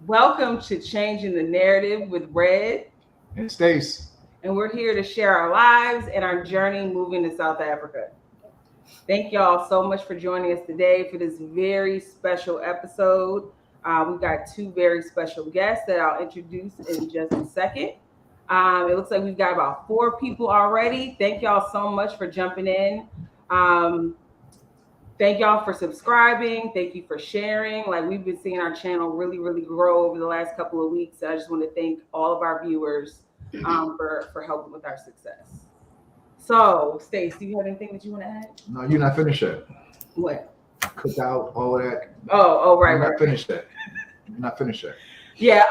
Welcome to Changing the Narrative with Red, And Stace. and we're here to share our lives and our journey moving to South Africa. Thank y'all so much for joining us today for this very special episode. We've got two very special guests that I'll introduce in just a second. It looks like we've got about four people already. Thank y'all so much for jumping in. Um, Thank y'all for subscribing. Thank you for sharing. Like we've been seeing our channel really, really grow over the last couple of weeks. So I just want to thank all of our viewers for helping with our success. So, Stace, do you have anything that you want to add? No, you're not finished yet. What? Cook out, all of that. Right, You're right. not finished yet. You're not finished yet. Yeah.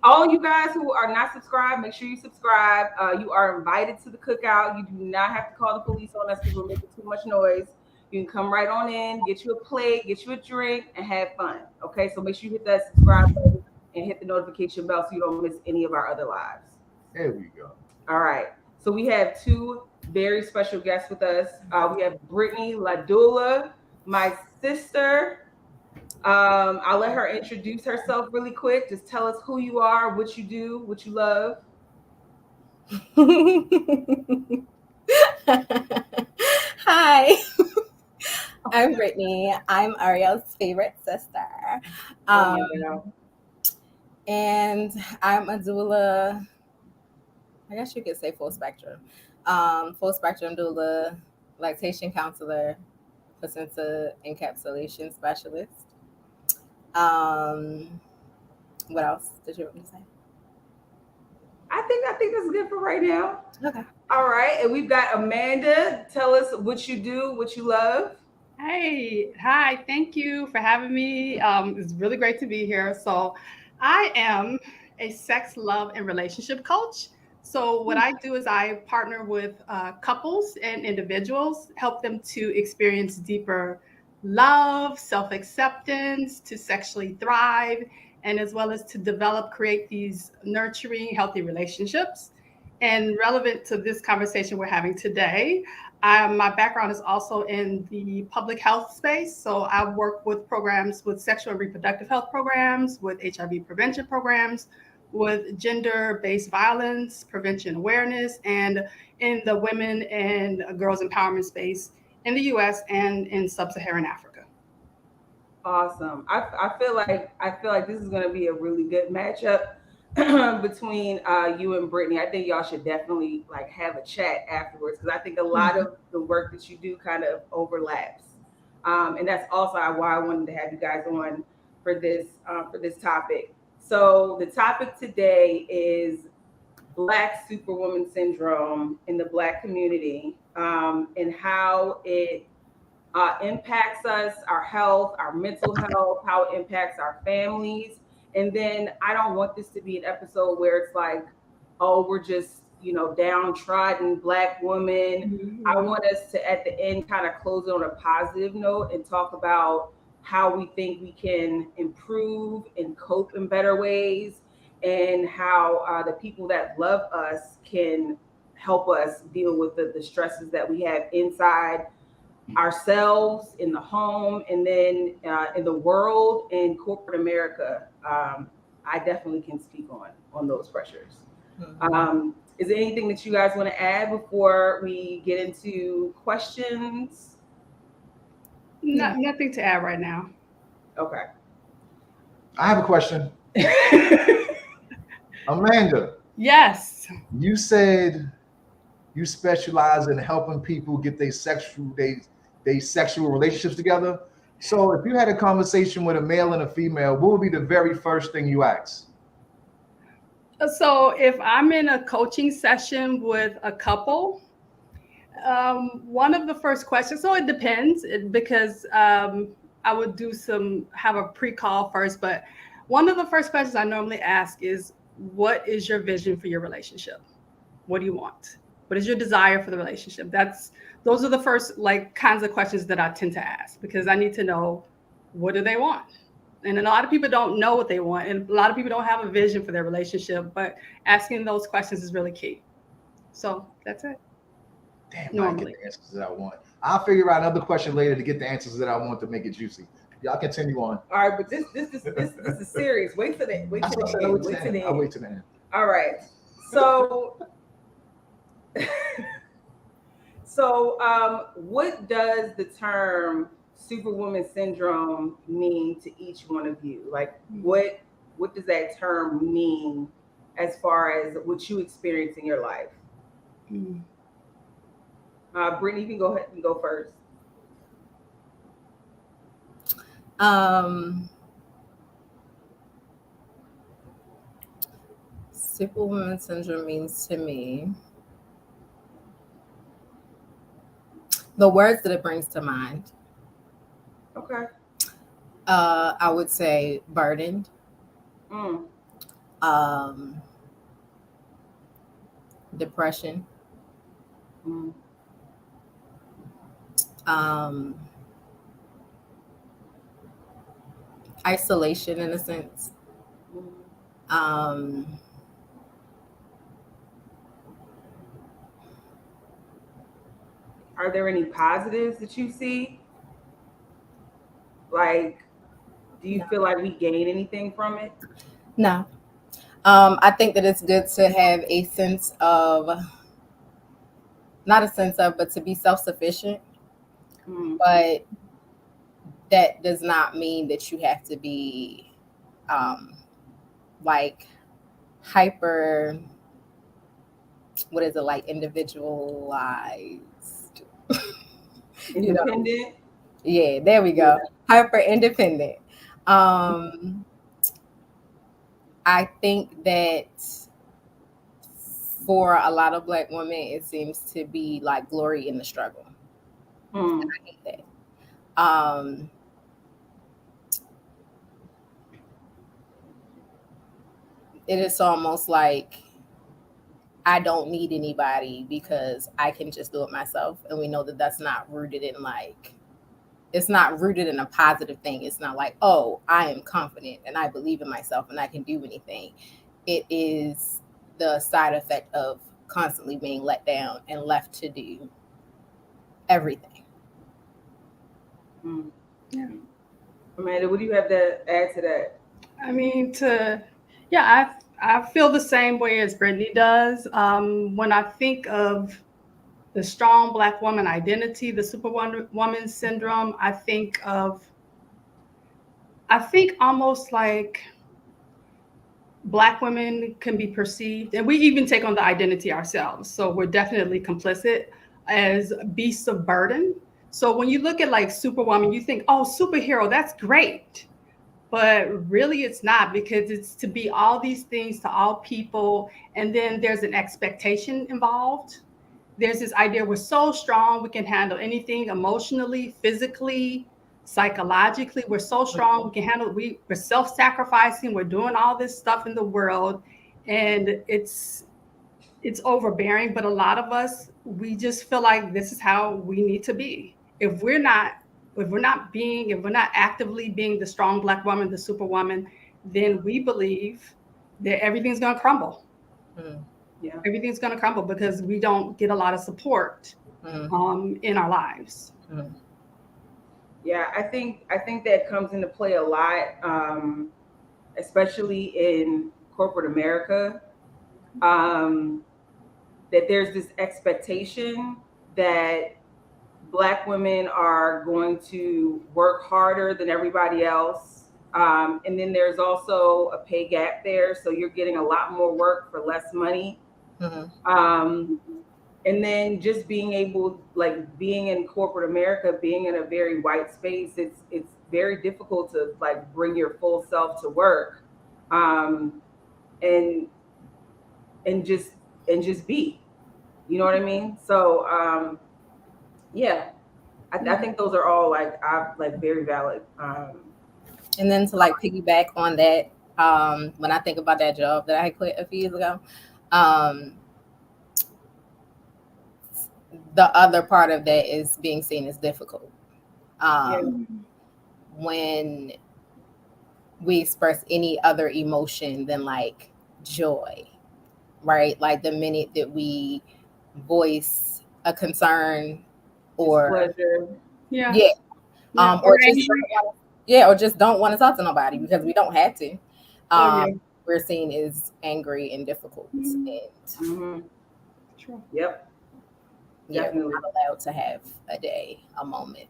All you guys who are not subscribed, make sure you subscribe. You are invited to the cookout. You do not have to call the police on us because we're making too much noise. You can come right on in, get you a plate, get you a drink, and have fun. Okay, so make sure you hit that subscribe button and hit the notification bell so you don't miss any of our other lives. There we go. All right. So we have two very special guests with us. We have Brittany Doula, my sister. I'll let her introduce herself really quick. Just tell us who you are, what you do, what you love. Hi, I'm Brittany. I'm Ariel's favorite sister. And I'm a doula. I guess you could say full spectrum doula, lactation counselor, placenta encapsulation specialist. What else did you want me to say? I think that's good for right now. Okay. All right, and we've got Amanda. Tell us what you do, what you love. Hi, thank you for having me. It's really great to be here. So I am a sex, love, and relationship coach. So what I do is I partner with couples and individuals, help them to experience deeper love, self-acceptance, to sexually thrive, and as well as to develop, create these nurturing, healthy relationships. And relevant to this conversation we're having today, my background is also in the public health space. So I work with programs with sexual and reproductive health programs, with HIV prevention programs, with gender-based violence, prevention awareness, and in the women and girls empowerment space in the US and in sub-Saharan Africa. Awesome. I feel like this is going to be a really good matchup between you and Brittany. I think y'all should definitely like have a chat afterwards because I think a lot of the work that you do kind of overlaps, and that's also why I wanted to have you guys on for this topic. So the topic today is Black Superwoman Syndrome in the Black community, and how it impacts us, our health, our mental health, how it impacts our families. And then I don't want this to be an episode where it's like, oh, we're just, downtrodden Black women. I want us to, at the end, kind of close it on a positive note and talk about how we think we can improve and cope in better ways, and how the people that love us can help us deal with the stresses that we have inside ourselves, in the home, and then in the world, in corporate America. I definitely can speak on those pressures. Is there anything that you guys want to add before we get into questions? Nothing to add right now. Okay. I have a question. Amanda. Yes. You said you specialize in helping people get their sexual relationships together. So if you had a conversation with a male and a female, what would be the very first thing you ask? So if I'm in a coaching session with a couple, one of the first questions, so it depends because I would have a pre-call first, but one of the first questions I normally ask is, what is your vision for your relationship? What do you want? What is your desire for the relationship? Those are the first kinds of questions that I tend to ask, because I need to know, what do they want? And a lot of people don't know what they want, and a lot of people don't have a vision for their relationship, but asking those questions is really key. So that's it. Damn, I get the answers that I want. I'll figure out another question later to get the answers that I want to make it juicy. Y'all continue on. All right, but this is serious. Wait till the end. Wait till the end. I'll wait till the end. All right. So what does the term Superwoman Syndrome mean to each one of you? Like, what does that term mean as far as what you experience in your life? Brittany, you can go ahead and go first. Superwoman Syndrome means to me, the words that it brings to mind. Okay. I would say burdened. Depression. Isolation in a sense. Are there any positives that you see? Like, do you feel like we gain anything from it? No. I think that it's good to have a sense of, not a sense of, but to be self-sufficient. But that does not mean that you have to be like hyper, what is it, like individualized? Independent? You know? Yeah, there we go. Yeah. Hyper independent. I think that for a lot of Black women, it seems to be like glory in the struggle. I hate that. It is almost like I don't need anybody because I can just do it myself. And we know that that's not rooted in like, it's not rooted in a positive thing. It's not like, oh, I am confident and I believe in myself and I can do anything. It is the side effect of constantly being let down and left to do everything. Yeah. Amanda, what do you have to add to that? I mean, I feel the same way as Brittany does. When I think of the strong Black woman identity, the Superwoman Syndrome, I think almost like Black women can be perceived, and we even take on the identity ourselves. So we're definitely complicit as beasts of burden. So when you look at like Superwoman, you think, oh, superhero, that's great. But really it's not, because it's to be all these things to all people. And then there's an expectation involved. There's this idea we're so strong, we can handle anything emotionally, physically, psychologically. We're so strong, we can handle, we're self-sacrificing, we're doing all this stuff in the world. And it's overbearing, but a lot of us, we just feel like this is how we need to be. If we're not actively being the strong Black woman, the Superwoman, then we believe that everything's going to crumble. Yeah, everything's going to crumble because we don't get a lot of support in our lives. Yeah, I think that comes into play a lot, especially in corporate America. That there's this expectation that Black women are going to work harder than everybody else. And then there's also a pay gap there. So you're getting a lot more work for less money. And then just being able, like being in corporate America, being in a very white space, it's very difficult to like bring your full self to work. And just be, you know what I mean? So, yeah, I think those are all like very valid. And then to like piggyback on that, when I think about that job that I quit a few years ago, the other part of that is being seen as difficult. When we express any other emotion than like joy, right? Like the minute that we voice a concern or pleasure, or just Yeah, or just don't want to talk to nobody because we don't have to. Oh, We're seen as angry and difficult, and Mm-hmm. true. Yep. yeah, we're Definitely. not allowed to have a day, a moment.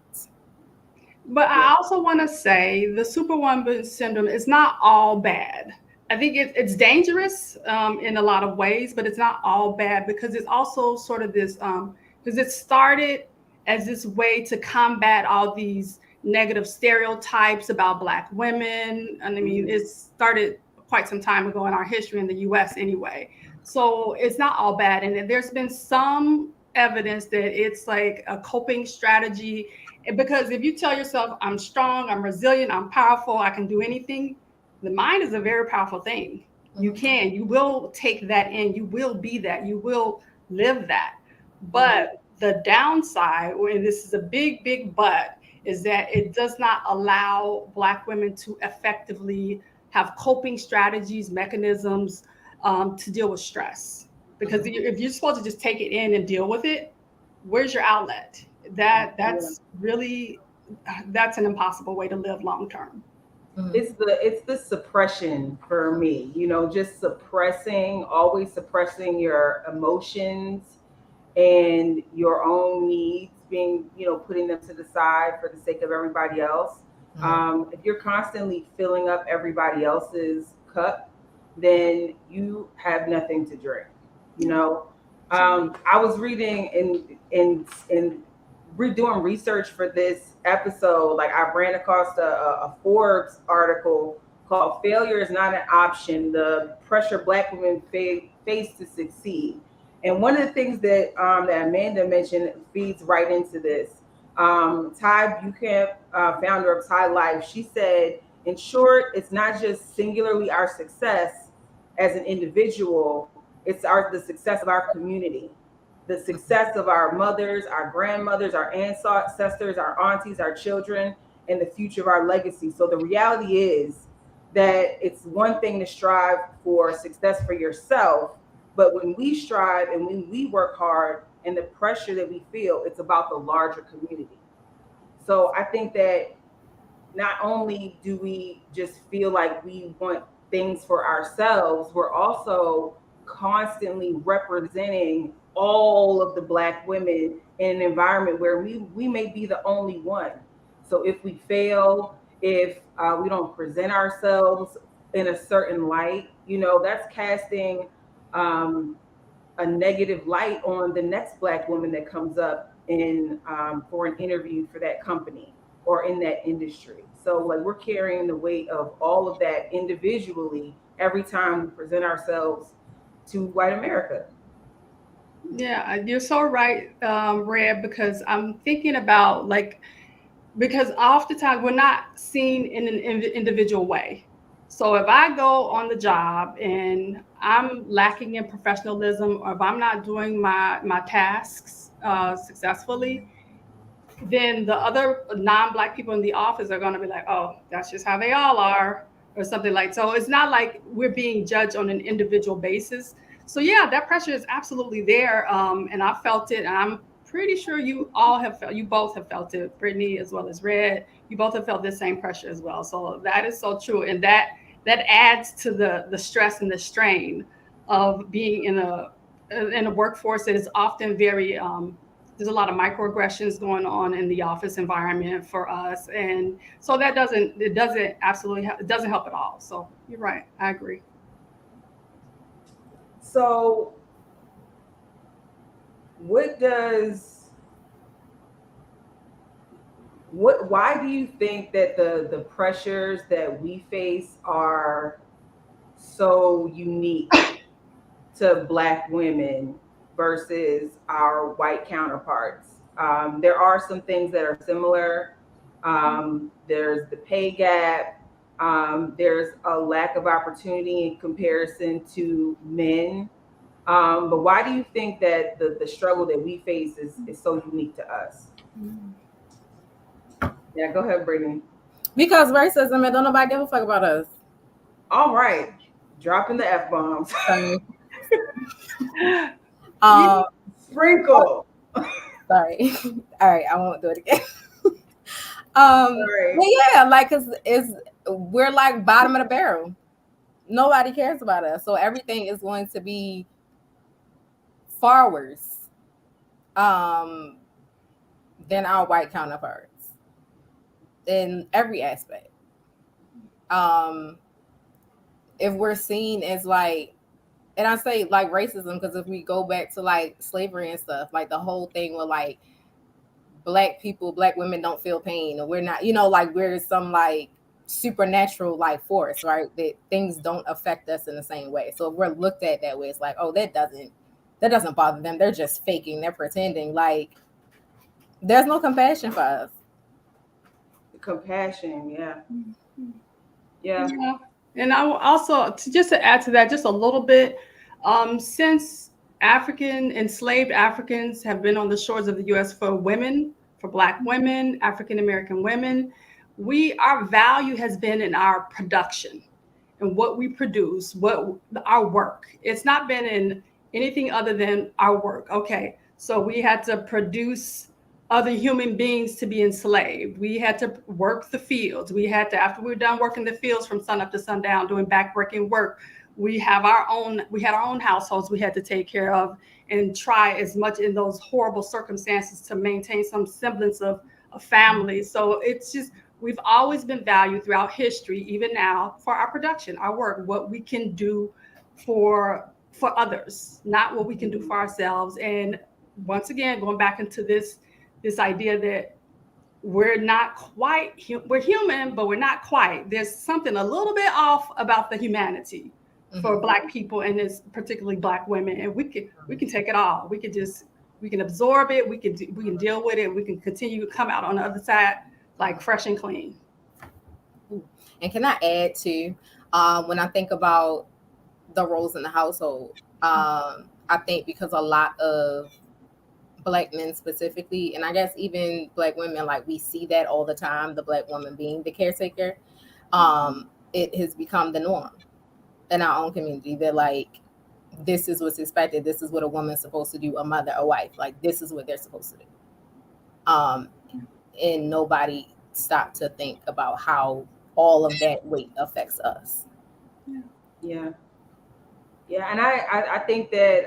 But Yeah. I also want to say the Superwoman Syndrome is not all bad. I think it's dangerous in a lot of ways, but it's not all bad because it's also sort of this, because it started as this way to combat all these negative stereotypes about Black women. And I mean, it started quite some time ago in our history in the US anyway. So it's not all bad. And there's been some evidence that it's like a coping strategy, because if you tell yourself, I'm strong, I'm resilient, I'm powerful, I can do anything, the mind is a very powerful thing. You will take that in, you will be that, you will live that. But the downside, and this is a big, big but, is that it does not allow Black women to effectively have coping strategies, mechanisms to deal with stress. Because if you're supposed to just take it in and deal with it, where's your outlet? That's really, that's an impossible way to live long term. It's the suppression for me, just suppressing, always suppressing your emotions and your own needs, being, putting them to the side for the sake of everybody else. If you're constantly filling up everybody else's cup, then you have nothing to drink. I was reading and doing research for this episode. Like, I ran across a Forbes article called "Failure is Not an Option: The Pressure Black Women Face to Succeed." And one of the things that Amanda mentioned feeds right into this. Ty Buchamp, founder of Ty Life, she said, in short, it's not just singularly our success as an individual, it's the success of our community, the success of our mothers, our grandmothers, our ancestors, our aunties, our children, and the future of our legacy. So the reality is that it's one thing to strive for success for yourself, but when we strive and when we work hard and the pressure that we feel, it's about the larger community. So I think that not only do we just feel like we want things for ourselves, we're also constantly representing all of the Black women in an environment where we may be the only one. So if we fail, if we don't present ourselves in a certain light, that's casting a negative light on the next Black woman that comes up in for an interview for that company or in that industry. So like, we're carrying the weight of all of that individually every time we present ourselves to white America. Yeah, you're so right, Red, because I'm thinking about, like, because oftentimes we're not seen in an individual way. So if I go on the job and I'm lacking in professionalism, or if I'm not doing my tasks successfully, then the other non-Black people in the office are going to be like, oh, that's just how they all are, or something like. So it's not like we're being judged on an individual basis. So yeah, that pressure is absolutely there, and I felt it, and I'm pretty sure you both have felt it, Brittany as well as Red. You both have felt the same pressure as well. So that is so true, and that adds to the stress and the strain of being in a workforce that is often very there's a lot of microaggressions going on in the office environment for us, and so it doesn't help at all. So you're right, I agree. So why do you think that the pressures that we face are so unique to Black women versus our white counterparts? There are some things that are similar. There's the pay gap. There's a lack of opportunity in comparison to men. But why do you think that the struggle that we face is so unique to us? Yeah, go ahead, Brittany. Because racism, and don't nobody give a fuck about us. All right, dropping the F-bombs. Sorry. Sprinkle. Sorry. All right, I won't do it again. Right. But yeah, like, cause we're like bottom of the barrel. Nobody cares about us, so everything is going to be far worse um, than our white counterparts in every aspect. Um, if we're seen as like, and I say like racism because if we go back to like slavery and stuff, like the whole thing with like black people, black women don't feel pain, or we're not, like we're some like supernatural like force, right? That things don't affect us in the same way. So if we're looked at that way, it's like, oh, that doesn't bother them. They're just faking. They're pretending. Like there's no compassion for us. Compassion, yeah. Yeah. Yeah. And I will also, just to add to that just a little bit, since enslaved Africans have been on the shores of the U.S. for women, for Black women, African American women, our value has been in our production and what we produce, our work. It's not been in anything other than our work. Okay, so we had to produce other human beings to be enslaved. We had to work the fields. We had to, after we were done working the fields from sun up to sundown, doing backbreaking work, we had our own households we had to take care of and try as much in those horrible circumstances to maintain some semblance of a family. So it's just, we've always been valued throughout history, even now, for our production, our work, what we can do for others, not what we can do for ourselves. And once again, going back into this idea that we're not quite, we're human, but we're not quite. There's something a little bit off about the humanity for Black people, and it's particularly Black women. And we can take it all. We can absorb it. We can deal with it. We can continue to come out on the other side like fresh and clean. And can I add to when I think about the roles in the household, I think because a lot of Black men specifically, and I guess even Black women, like we see that all the time, the Black woman being the caretaker, it has become the norm in our own community that like this is what's expected, this is what a woman's supposed to do, a mother, a wife, like this is what they're supposed to do. And nobody stopped to think about how all of that weight affects us. Yeah. And I think that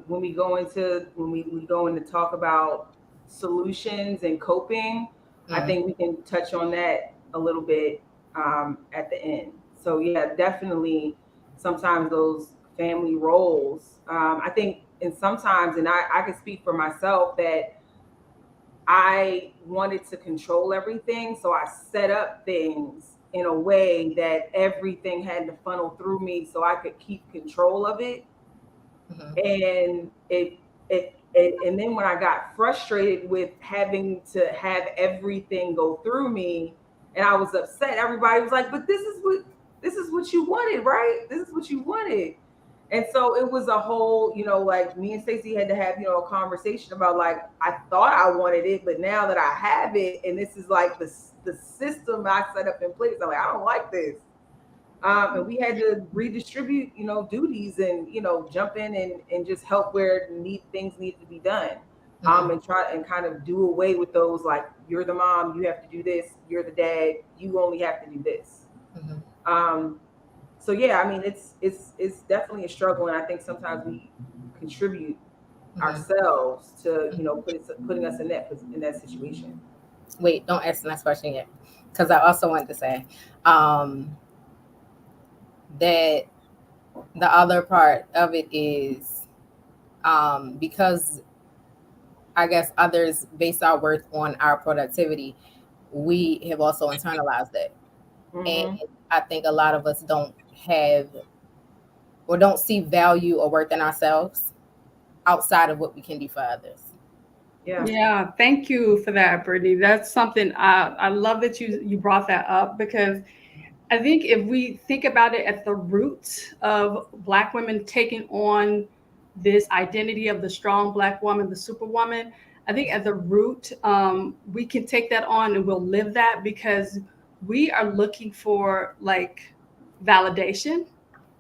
when we go into talk about solutions and coping, I think we can touch on that a little bit at the end. So yeah, definitely sometimes those family roles. I think, and sometimes, and I can speak for myself that I wanted to control everything, so I set up things in a way that everything had to funnel through me so I could keep control of it. And and then when I got frustrated with having to have everything go through me and I was upset, everybody was like, but this is what you wanted, right? This is what you wanted. And so it was a whole, like me and Stacey had to have, a conversation about like, I thought I wanted it, but now that I have it, and this is like the system I set up in place, I'm like, I don't like this. And we had to redistribute, duties and, jump in and just help where things need to be done. And try and kind of do away with those, like, you're the mom, you have to do this, you're the dad, you only have to do this. So yeah, I mean, it's definitely a struggle, and I think sometimes we contribute ourselves to, putting us in that situation. Wait, don't ask the next question yet, because I also wanted to say that the other part of it is because I guess others base our worth on our productivity, we have also internalized that. And I think a lot of us don't have or don't see value or worth in ourselves outside of what we can do for others. Yeah. Thank you for that, Brittany. That's something I love that you brought that up, because I think if we think about it at the root of Black women taking on this identity of the strong Black woman, the Superwoman, I think at the root, we can take that on and we'll live that because we are looking for like validation,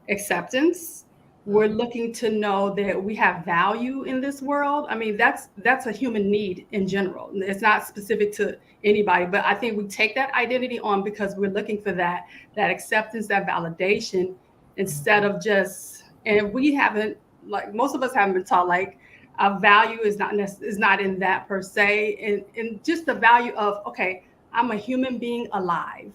acceptance. We're looking to know that we have value in this world. I mean, that's a human need in general. It's not specific to anybody, but I think we take that identity on because we're looking for that acceptance, that validation, instead of just, and we haven't, like most of us haven't been taught like our value is not in that per se, and just the value of, okay, I'm a human being alive.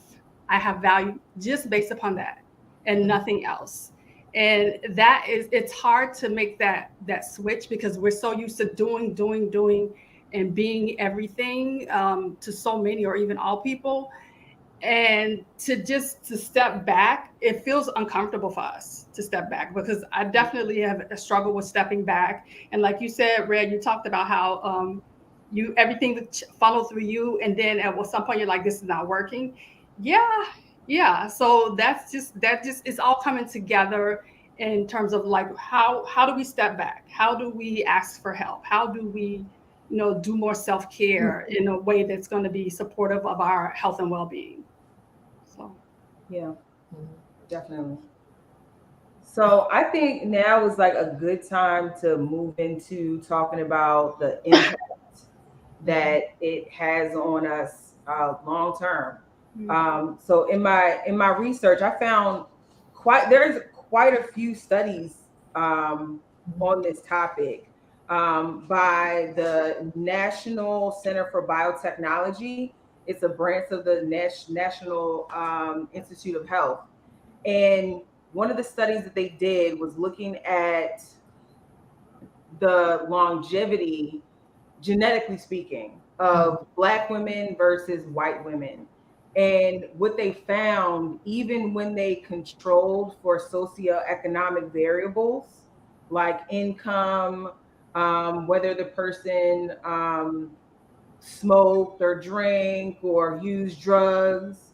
I have value just based upon that and nothing else. And that is, it's hard to make that switch because we're so used to doing and being everything, to so many or even all people. And to step back, it feels uncomfortable for us to step back, because I definitely have a struggle with stepping back. And like you said, Red, you talked about how you, everything that funneled through you, and then at some point you're like, this is not working. Yeah. So that just it's all coming together in terms of like how do we step back? How do we ask for help? How do we, do more self-care in a way that's going to be supportive of our health and well-being? So Yeah, definitely. So I think now is like a good time to move into talking about the impact that it has on us long term. So in my research, I found there's quite a few studies on this topic by the National Center for Biotechnology. It's a branch of the National Institute of Health, and one of the studies that they did was looking at the longevity, genetically speaking, of Black women versus white women. And what they found, even when they controlled for socioeconomic variables like income, whether the person smoked or drank or used drugs,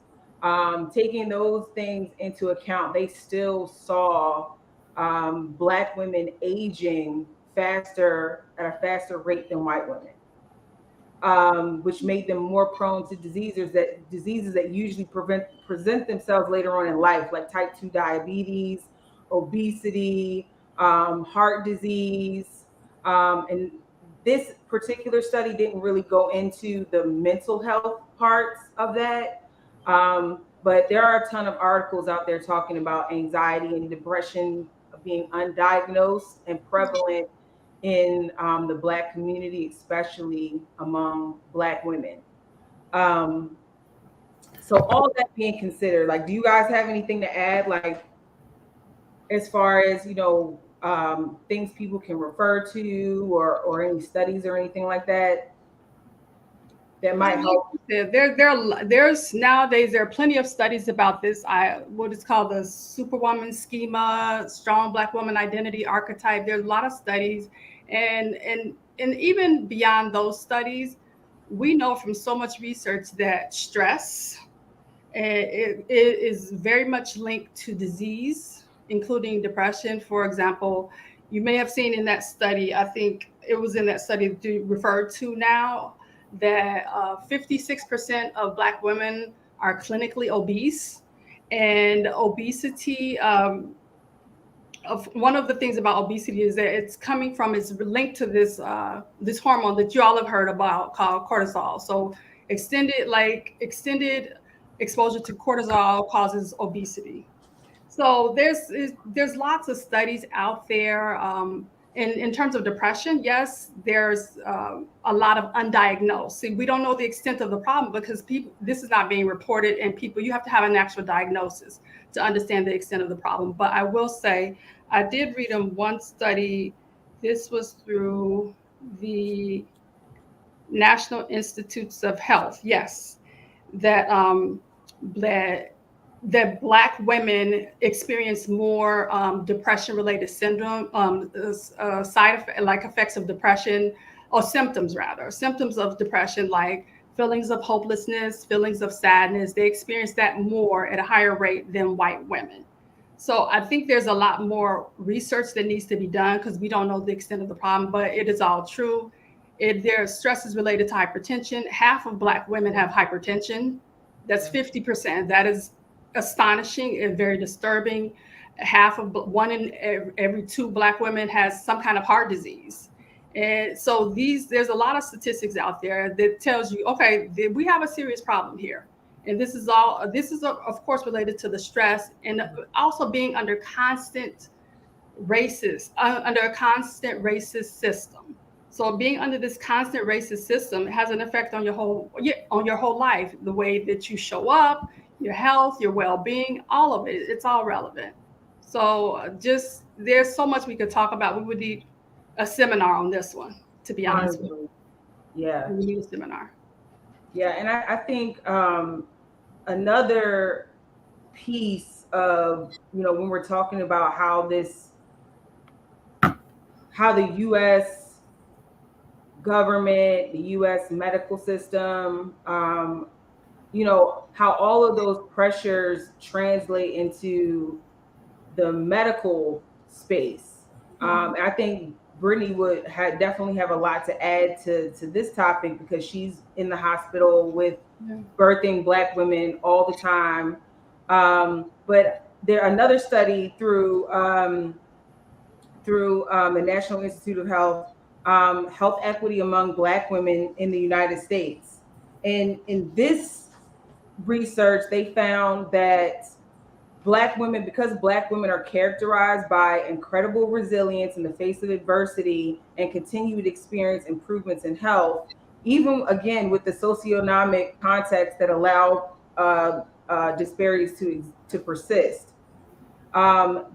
taking those things into account, they still saw Black women aging faster at a faster rate than white women, which made them more prone to diseases that usually present themselves later on in life, like type 2 diabetes, obesity, heart disease. And this particular study didn't really go into the mental health parts of that. But there are a ton of articles out there talking about anxiety and depression being undiagnosed and prevalent in the Black community, especially among Black women. So all that being considered, like, do you guys have anything to add, like, as far as, things people can refer to, or any studies or anything like that might help? There's nowadays there are plenty of studies about this. What is called the Superwoman schema, strong Black woman identity archetype. There's a lot of studies, and even beyond those studies, we know from so much research that stress it is very much linked to disease, including depression. For example, you may have seen in that study, I think it was in that study that you referred to now, that 56% of Black women are clinically obese. And obesity, one of the things about obesity is that it's linked to this hormone that you all have heard about called cortisol. So extended exposure to cortisol causes obesity. So there's lots of studies out there. In terms of depression, yes, there's a lot of undiagnosed. See, we don't know the extent of the problem because this is not being reported, and you have to have an actual diagnosis to understand the extent of the problem. But I will say, I did read in one study, this was through the National Institutes of Health, yes, that Black women experience more depression-related syndrome, effects of depression, or symptoms of depression, like feelings of hopelessness, feelings of sadness. They experience that more at a higher rate than white women. So I think there's a lot more research that needs to be done because we don't know the extent of the problem, but it is all true. Their stress is related to hypertension. Half of Black women have hypertension. That's 50%. That is astonishing and very disturbing. one in every 2 Black women has some kind of heart disease. And so there's a lot of statistics out there that tells you, okay, we have a serious problem here. And this is of course related to the stress and also being under a constant racist system. So being under this constant racist system has an effect on your whole life, the way that you show up, your health, your well-being, all of it. It's all relevant. So just there's so much we could talk about. We would need a seminar on this one, to be honest with you. Yeah. We need a seminar. Yeah, and I think another piece of, when we're talking about how the U.S. government, the U.S. medical system, how all of those pressures translate into the medical space. And I think Brittany would definitely have a lot to add to this topic, because she's in the hospital with birthing Black women all the time. But another study through the National Institute of Health, health equity among Black women in the United States. And in this research, they found that because Black women are characterized by incredible resilience in the face of adversity and continued experience improvements in health, even again with the socioeconomic context that allow disparities to persist.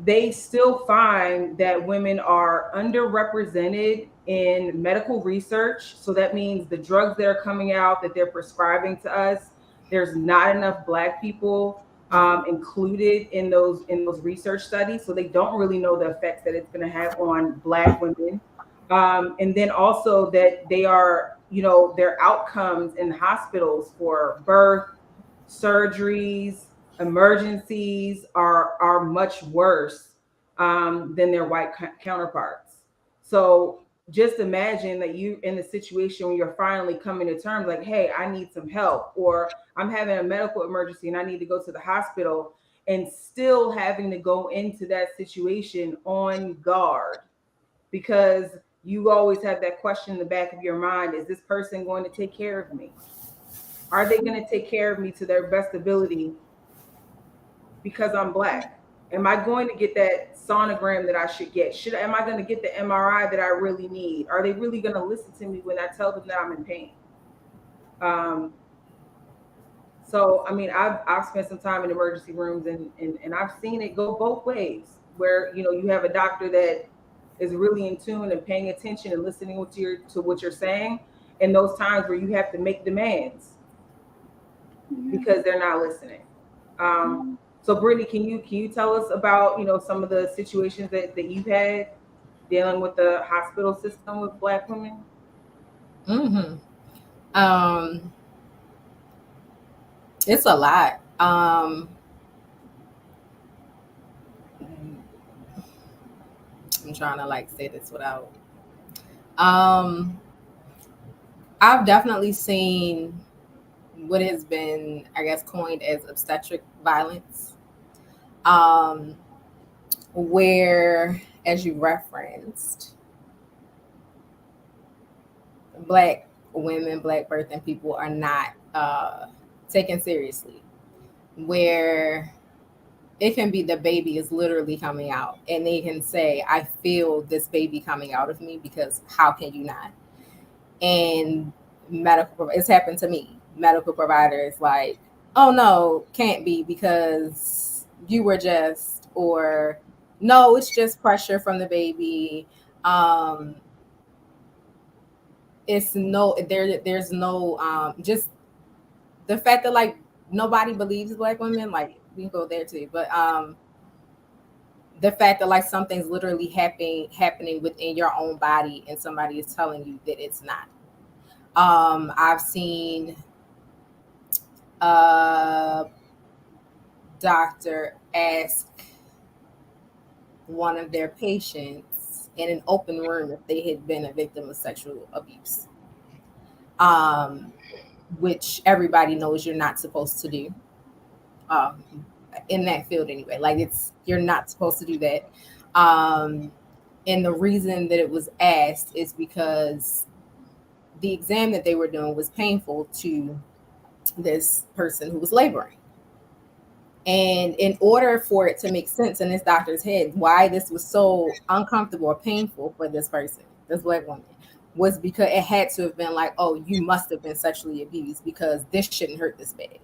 They still find that women are underrepresented in medical research. So that means the drugs that are coming out that they're prescribing to us, there's not enough Black people included in those research studies. So they don't really know the effects that it's going to have on Black women. And then also that they are, their outcomes in hospitals for birth, surgeries, emergencies are much worse than their white counterparts. So just imagine that you in the situation when you're finally coming to terms, like, hey, I need some help, or I'm having a medical emergency and I need to go to the hospital, and still having to go into that situation on guard, because you always have that question in the back of your mind: is this person going to take care of me? Are they going to take care of me to their best ability because I'm Black? Am I going to get that sonogram that I should get? Am I going to get the MRI that I really need? Are they really going to listen to me when I tell them that I'm in pain? So, I mean, I've spent some time in emergency rooms, and I've seen it go both ways, where, you have a doctor that is really in tune and paying attention and listening to what you're saying, and those times where you have to make demands because they're not listening. So Brittany, can you tell us about, some of the situations that you've had dealing with the hospital system with Black women? It's a lot. I'm trying to say this without. I've definitely seen what has been, I guess, coined as obstetric violence, where, as you referenced, Black women, Black birthing people are not taken seriously, where it can be the baby is literally coming out and they can say, I feel this baby coming out of me, because how can you not? And it's happened to me. Medical providers like, oh no, can't be because you were just, or no, it's just pressure from the baby. There's no just the fact that nobody believes Black women, we can go there too, but the fact that something's literally happening within your own body and somebody is telling you that it's not. I've seen a doctor ask one of their patients in an open room if they had been a victim of sexual abuse, which everybody knows you're not supposed to do. in that field anyway. Like you're not supposed to do that. And the reason that it was asked is because the exam that they were doing was painful to this person who was laboring. And in order for it to make sense in this doctor's head, why this was so uncomfortable or painful for this person, this Black woman, was because it had to have been like, oh, you must have been sexually abused because this shouldn't hurt this bad.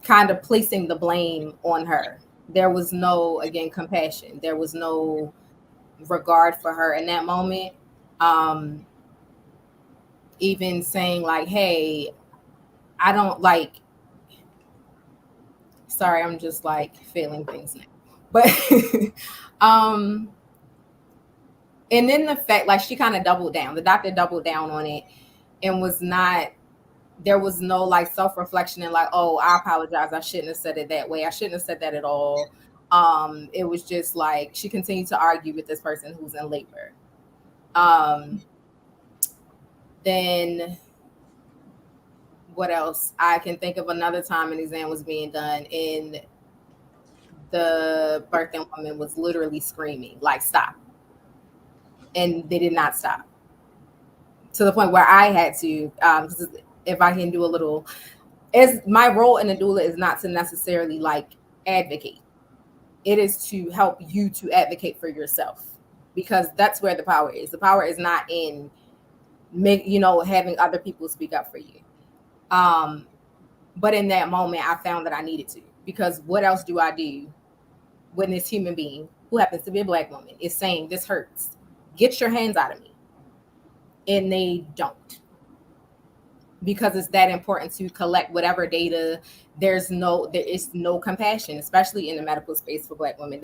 Kind of placing the blame on her. There was no, again, compassion. There was no regard for her in that moment. Even saying like, hey, I don't like, sorry, I'm just like feeling things now. But and then the fact, like, she kind of doubled down. The doctor doubled down on it and there was no like self-reflection and like, oh, I apologize, I shouldn't have said it that way, I shouldn't have said that at all. It was just like she continued to argue with this person who's in labor. Then what else? I can think of another time an exam was being done and the birthing woman was literally screaming, like, stop. And they did not stop. To the point where I had to, if I can do a little, as my role in a doula is not to necessarily like advocate. It is to help you to advocate for yourself, because that's where the power is. The power is not in having other people speak up for you. But in that moment, I found that I needed to, because what else do I do when this human being, who happens to be a Black woman, is saying this hurts? Get your hands out of me. And they don't, because it's that important to collect whatever data. There is no compassion, especially in the medical space for Black women.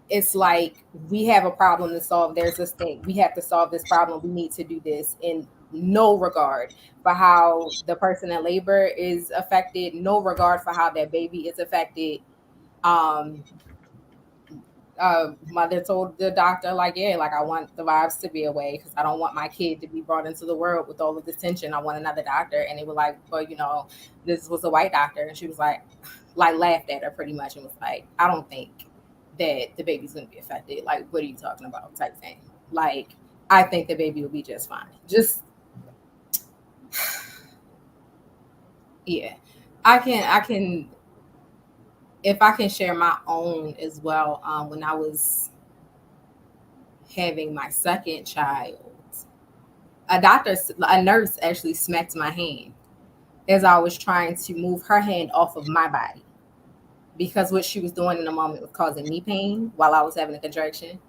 It's like, we have a problem to solve. There's this thing. We have to solve this problem. We need to do this, in no regard for how the person in labor is affected, no regard for how that baby is affected. Mother told the doctor, like, yeah, like, I want the vibes to be away because I don't want my kid to be brought into the world with all of this tension. I want another doctor. And they were like, well, this was a white doctor. And she was like laughed at her pretty much and was like, I don't think that the baby's going to be affected. Like, what are you talking about? Type thing. Like, I think the baby will be just fine. Just, yeah, I can, if I can share my own as well. When I was having my second child, a nurse actually smacked my hand as I was trying to move her hand off of my body, because what she was doing in the moment was causing me pain while I was having a contraction.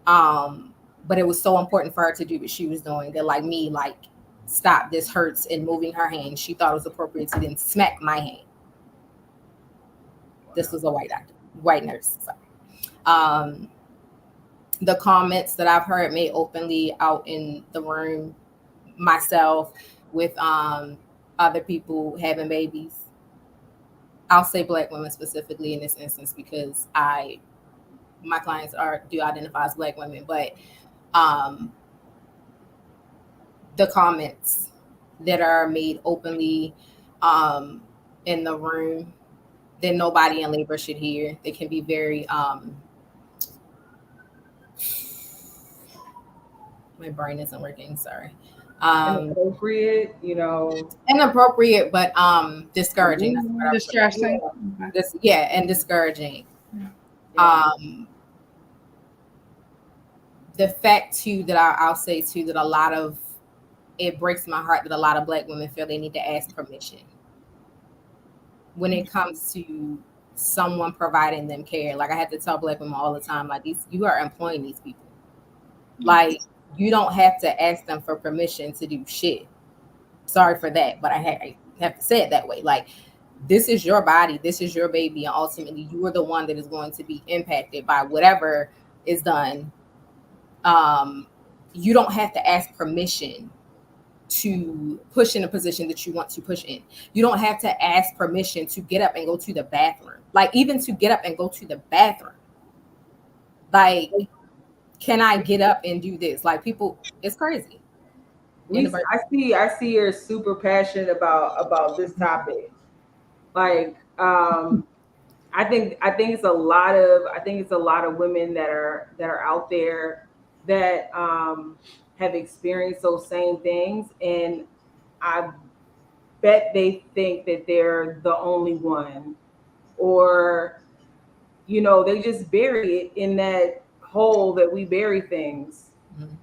But it was so important for her to do what she was doing that, like, me, like, stop, this hurts, and moving her hand, she thought it was appropriate to then smack my hand. This was a white nurse. Sorry. The comments that I've heard made openly out in the room, myself, with other people having babies. I'll say Black women specifically in this instance, because my clients do identify as Black women, but the comments that are made openly in the room that nobody in labor should hear. They can be very my brain isn't working, sorry. Inappropriate, Inappropriate, but discouraging. Distressing. And discouraging. Yeah. The fact too that I'll say too that it breaks my heart that a lot of Black women feel they need to ask permission when it comes to someone providing them care. Like, I have to tell Black women all the time, like, you are employing these people. Like, you don't have to ask them for permission to do shit. Sorry for that, but I have to say it that way. Like, this is your body, this is your baby, and ultimately you are the one that is going to be impacted by whatever is done. You don't have to ask permission to push in a position that you want to push in. You don't have to ask permission to get up and go to the bathroom. Like, even to get up and go to the bathroom. Like, can I get up and do this? Like, people, it's crazy. Lisa, I see you're super passionate about this topic. Like, I think it's a lot of women that are out there that have experienced those same things, and I bet they think that they're the only one, or they just bury it in that hole that we bury things.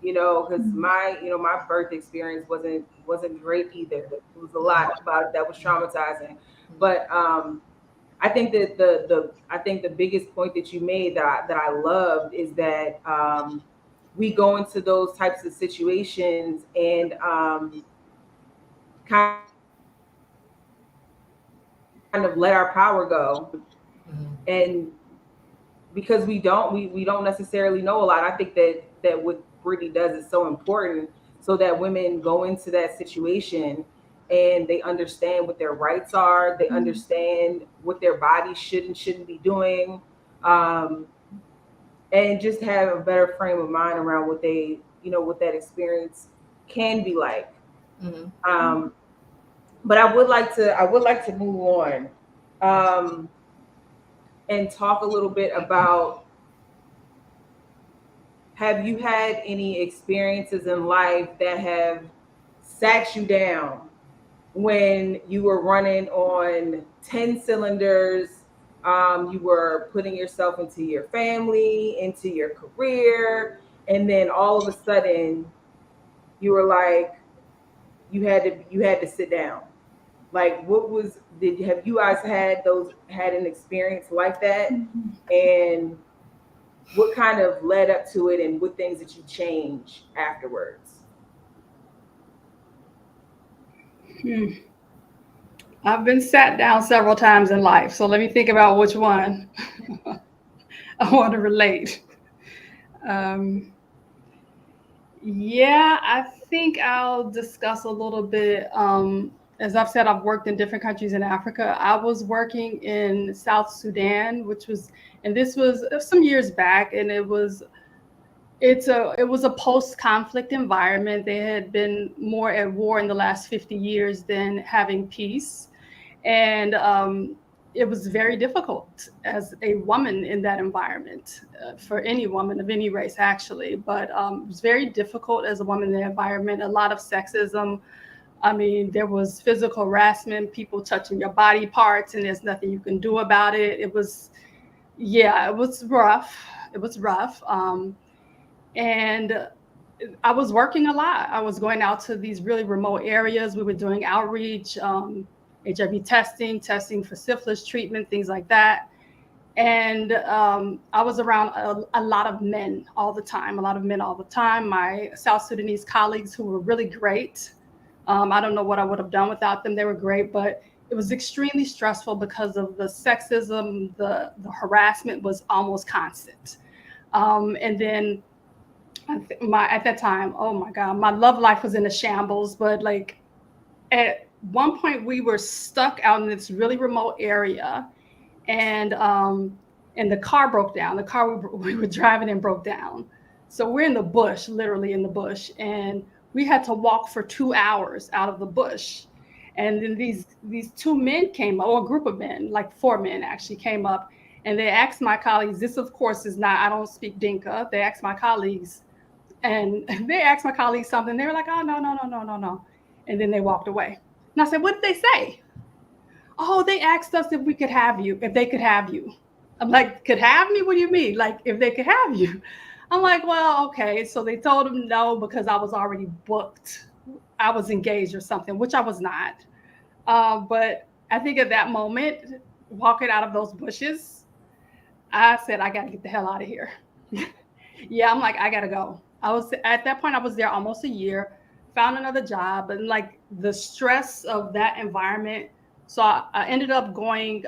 Because my birth experience wasn't great either. It was a lot about it that was traumatizing. But I think that the biggest point that you made that I loved is that we go into those types of situations and kind of let our power go, and because we don't necessarily know a lot. I think that what Brittany does is so important, so that women go into that situation and they understand what their rights are. They understand what their body should and shouldn't be doing, um, and just have a better frame of mind around what that experience can be like. Um, but I would like to move on, um, and talk a little bit about, have you had any experiences in life that have sat you down when you were running on 10 cylinders? You were putting yourself into your family, into your career, and then all of a sudden you were like, you had to sit down. Like, what was did have you guys had an experience like that? And what kind of led up to it, and what things did you change afterwards? Hmm. I've been sat down several times in life, so let me think about which one I want to relate. Um, yeah, I think I'll discuss a little bit. As I've said, I've worked in different countries in Africa. I was working in South Sudan, and this was some years back, and it was a post-conflict environment. They had been more at war in the last 50 years than having peace, and it was very difficult as a woman in that environment, for any woman of any race, actually. But it was very difficult as a woman in the environment. A lot of sexism. I mean, there was physical harassment, people touching your body parts, and there's nothing you can do about it. Yeah, it was rough. It was rough. And I was working a lot. I was going out to these really remote areas. We were doing outreach, HIV testing for syphilis treatment, things like that. And I was around a lot of men all the time, My South Sudanese colleagues, who were really great. I don't know what I would have done without them. They were great, but it was extremely stressful because of the sexism. The harassment was almost constant. And then at that time, oh my God, my love life was in a shambles. But like, at one point, we were stuck out in this really remote area, and the car broke down. The car we were driving in broke down. So we're in the bush, literally in the bush, and we had to walk for 2 hours out of the bush. And then these two men came up, or a group of men, like four men actually came up, and they asked my colleagues. This, of course, is not. I don't speak Dinka. They asked my colleagues, and they asked my colleagues something. They were like, "Oh, no, no, no, no, no, no," and then they walked away. And I said, "What did they say?" "Oh, they asked us if we could have you, if they could have you." I'm like, "Could have me? What do you mean? Like, if they could have you?" I'm like, "Well, okay." So they told him no, because I was already booked. I was engaged or something, which I was not. But I think at that moment, walking out of those bushes, I said, I got to get the hell out of here. Yeah, I'm like, I got to go. I was at that point, I was there almost a year, found another job, and like the stress of that environment. So I ended up going,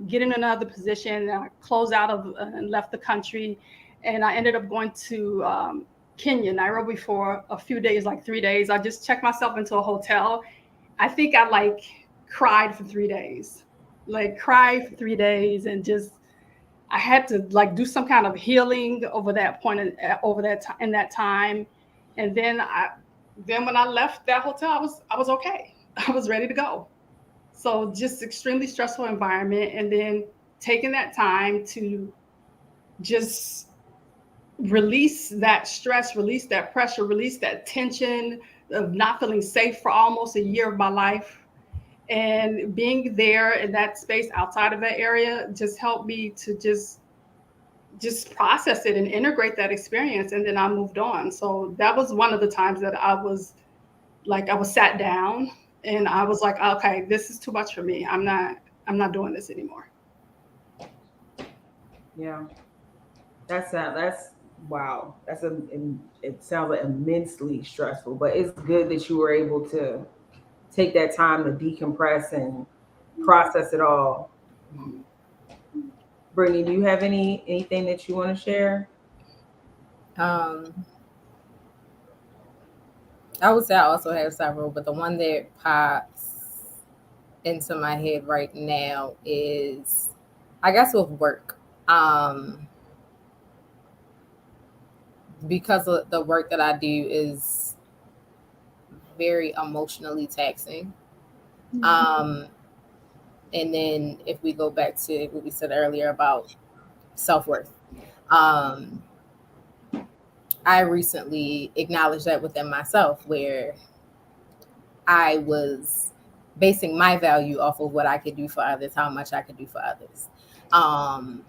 getting another position. And I closed out of and left the country, and I ended up going to Kenya, Nairobi, for a few days, like 3 days. I just checked myself into a hotel. I think I like cried for 3 days, and just I had to like do some kind of healing over that point, over that time, in that time. And then then when I left that hotel, I was okay. I was ready to go. So just extremely stressful environment, and then taking that time to just release that stress, release that pressure, release that tension of not feeling safe for almost a year of my life. And being there in that space outside of that area just helped me to just process it and integrate that experience, and then I moved on. So that was one of the times that I was like, I was sat down and I was like, okay, this is too much for me. I'm not doing this anymore. Yeah, that's wow. It sounds like immensely stressful, but it's good that you were able to take that time to decompress and process it all. Brittany, do you have anything that you want to share? Um, I would say I also have several, but the one that pops into my head right now is, I guess, with work. Because of the work that I do is very emotionally taxing. Um, and then if we go back to what we said earlier about self-worth, um, I recently acknowledged that within myself, where I was basing my value off of what I could do for others, how much I could do for others. Um,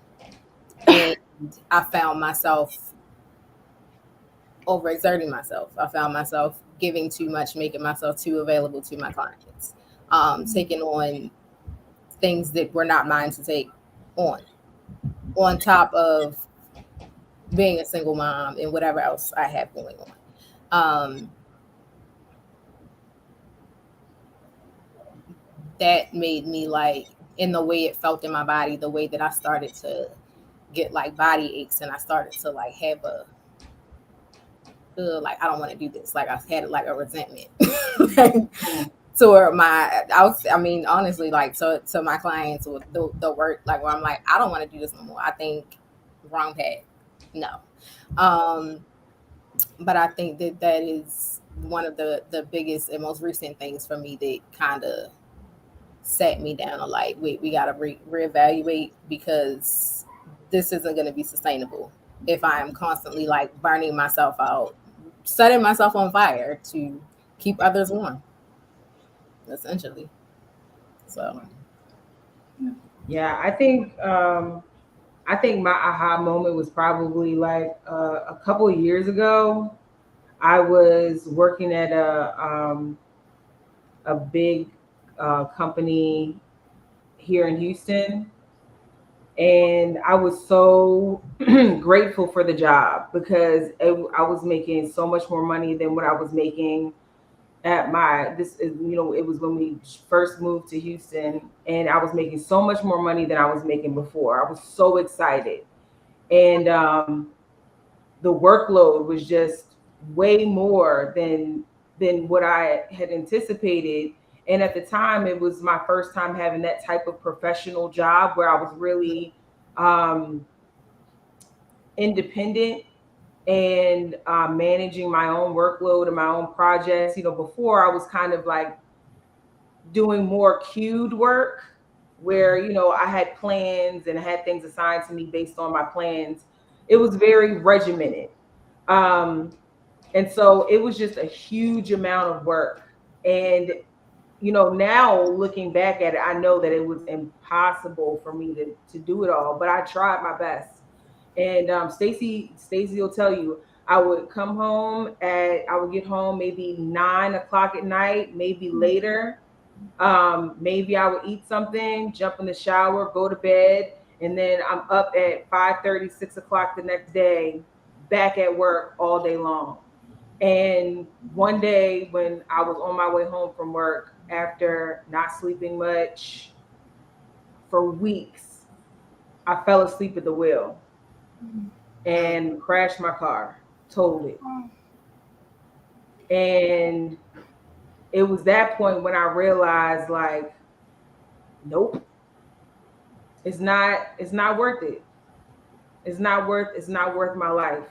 and I found myself overexerting myself. I found myself giving too much, making myself too available to my clients, taking on things that were not mine to take on top of being a single mom and whatever else I have going on. Um, that made me like, in the way it felt in my body, the way that I started to get like body aches, and I started to like have a like, I don't want to do this. Like I had like a resentment like, toward I mean, honestly, like to my clients with the work, like where I'm like, I don't want to do this no more. I think wrong path. No. Um, but I think that is one of the biggest and most recent things for me that kind of sat me down and like, wait, we got to reevaluate, because this isn't going to be sustainable if I am constantly like burning myself out, setting myself on fire to keep others warm, essentially. So Yeah, I think my aha moment was probably like a couple of years ago. I was working at a big company here in Houston, and I was so grateful for the job because I was making so much more money than what I was making at my this is it was when we first moved to Houston, and I was making so much more money than I was making before. I was so excited, and the workload was just way more than what I had anticipated. And at the time, it was my first time having that type of professional job where I was really um, independent and managing my own workload and my own projects. Before I was kind of like doing more queued work where, I had plans and I had things assigned to me based on my plans. It was very regimented. Um, and so it was just a huge amount of work. And, now looking back at it, I know that it was impossible for me to do it all, but I tried my best. And Stacy will tell you, I would get home maybe 9 o'clock at night, maybe later. Maybe I would eat something, jump in the shower, go to bed, and then I'm up at 5:30, 6 o'clock the next day, back at work all day long. And one day when I was on my way home from work after not sleeping much for weeks, I fell asleep at the wheel and crashed my car, totaled it. And it was that point when I realized, like, nope, it's not worth it. It's not worth my life.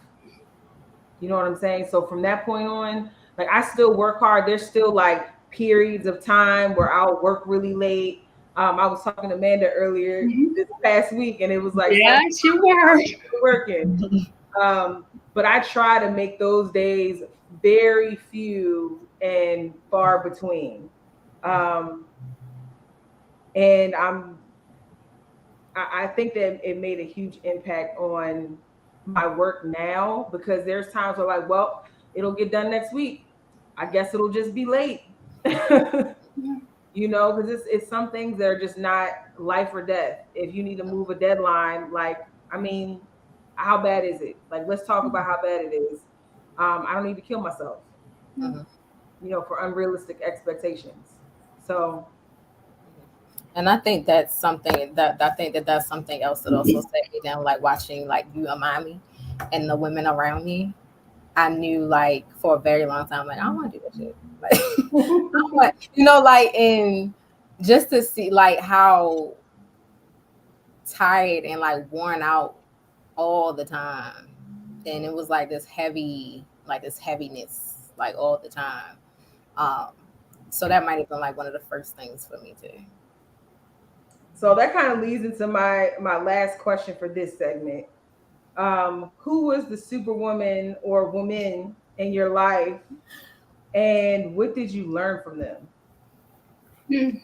You know what I'm saying? So from that point on, Like I still work hard. There's still like periods of time where I'll work really late. I was talking to Amanda earlier this past week, and it was like Yes, you were. working. But I try to make those days very few and far between. And I think that it made a huge impact on my work now, because there's times where like, well, it'll get done next week. I guess it'll just be late. You know, because it's some things that are just not life or death. If you need to move a deadline, like, I mean, how bad is it? Like, let's talk about how bad it is. I don't need to kill myself, you know, for unrealistic expectations. So, and I think that's something that's something else that also set me down, like watching like you and mommy and the women around me. I knew like for a very long time, like I don't want to do that shit. Like, I want, you know, like, and just to see like how tired and like worn out all the time, and it was like this heaviness, like all the time. So that might have been like one of the first things for me too. so that kind of leads into my last question for this segment. Who was the superwoman or woman in your life, and what did you learn from them? Mm.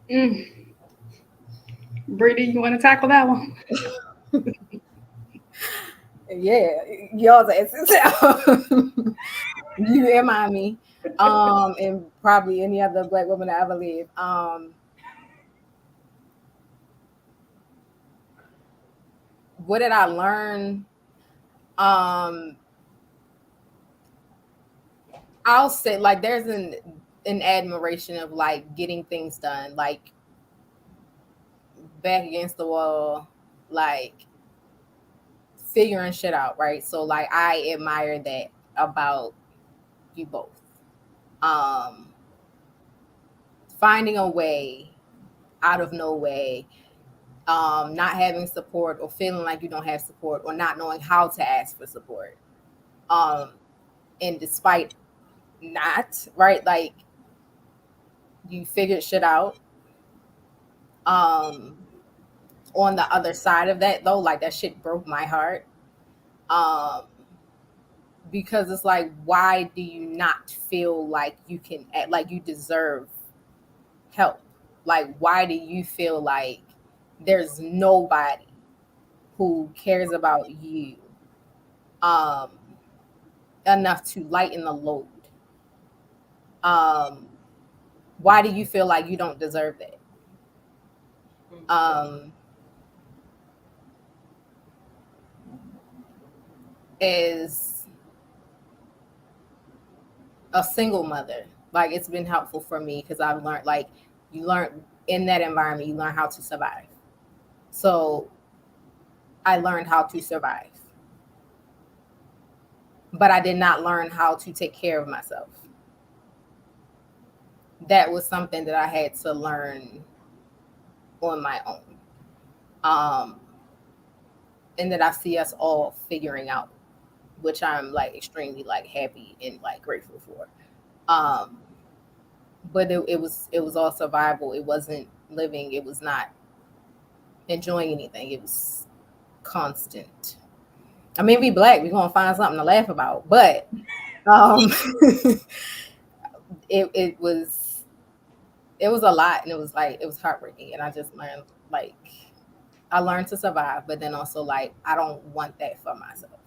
Mm. Brittany, you want to tackle that one? Yeah, y'all's asses. You and mommy, and probably any other Black woman that ever lived. What did I learn? I'll say like there's an admiration of like getting things done, like back against the wall, like figuring shit out, right? So like I admire that about you both. Finding a way out of no way, not having support or feeling like you don't have support or not knowing how to ask for support. And despite not, right, like you figured shit out. On the other side of that though, like that shit broke my heart. Because it's like, why do you not feel like you can, like you deserve help? Like, why do you feel like there's nobody who cares about you enough to lighten the load? Why do you feel like you don't deserve that? As a single mother, like it's been helpful for me because I've learned, like you learn in that environment, you learn how to survive. So I learned how to survive, but I did not learn how to take care of myself. That was something that I had to learn on my own. And that I see us all figuring out, which I'm like extremely like happy and like grateful for. But it was all survival. It wasn't living. It was not enjoying anything. It was constant. I mean, we Black, we're gonna find something to laugh about, but it was a lot, and it was heartbreaking, and I just learned, like, I learned to survive, but then also like I don't want that for myself,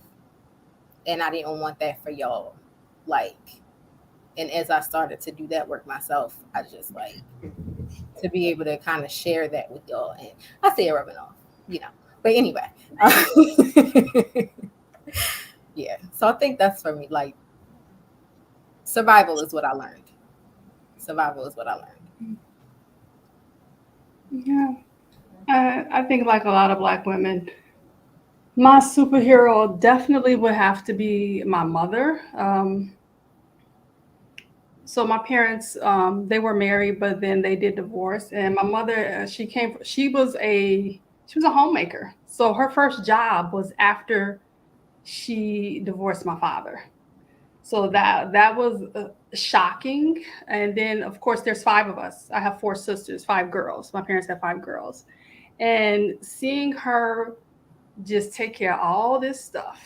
and I didn't want that for y'all, like. And as I started to do that work myself, I just like to be able to kind of share that with y'all, and I say it rubbing off, you know. But anyway, yeah. So I think that's for me. Like, survival is what I learned. Survival is what I learned. Yeah. I think like a lot of Black women, my superhero definitely would have to be my mother. So my parents, they were married, but then they did divorce. And my mother, she was a homemaker. So her first job was after she divorced my father. So that was shocking. And then, of course, there's 5 of us. I have 4 sisters, 5 girls. My parents have 5 girls. And seeing her just take care of all this stuff,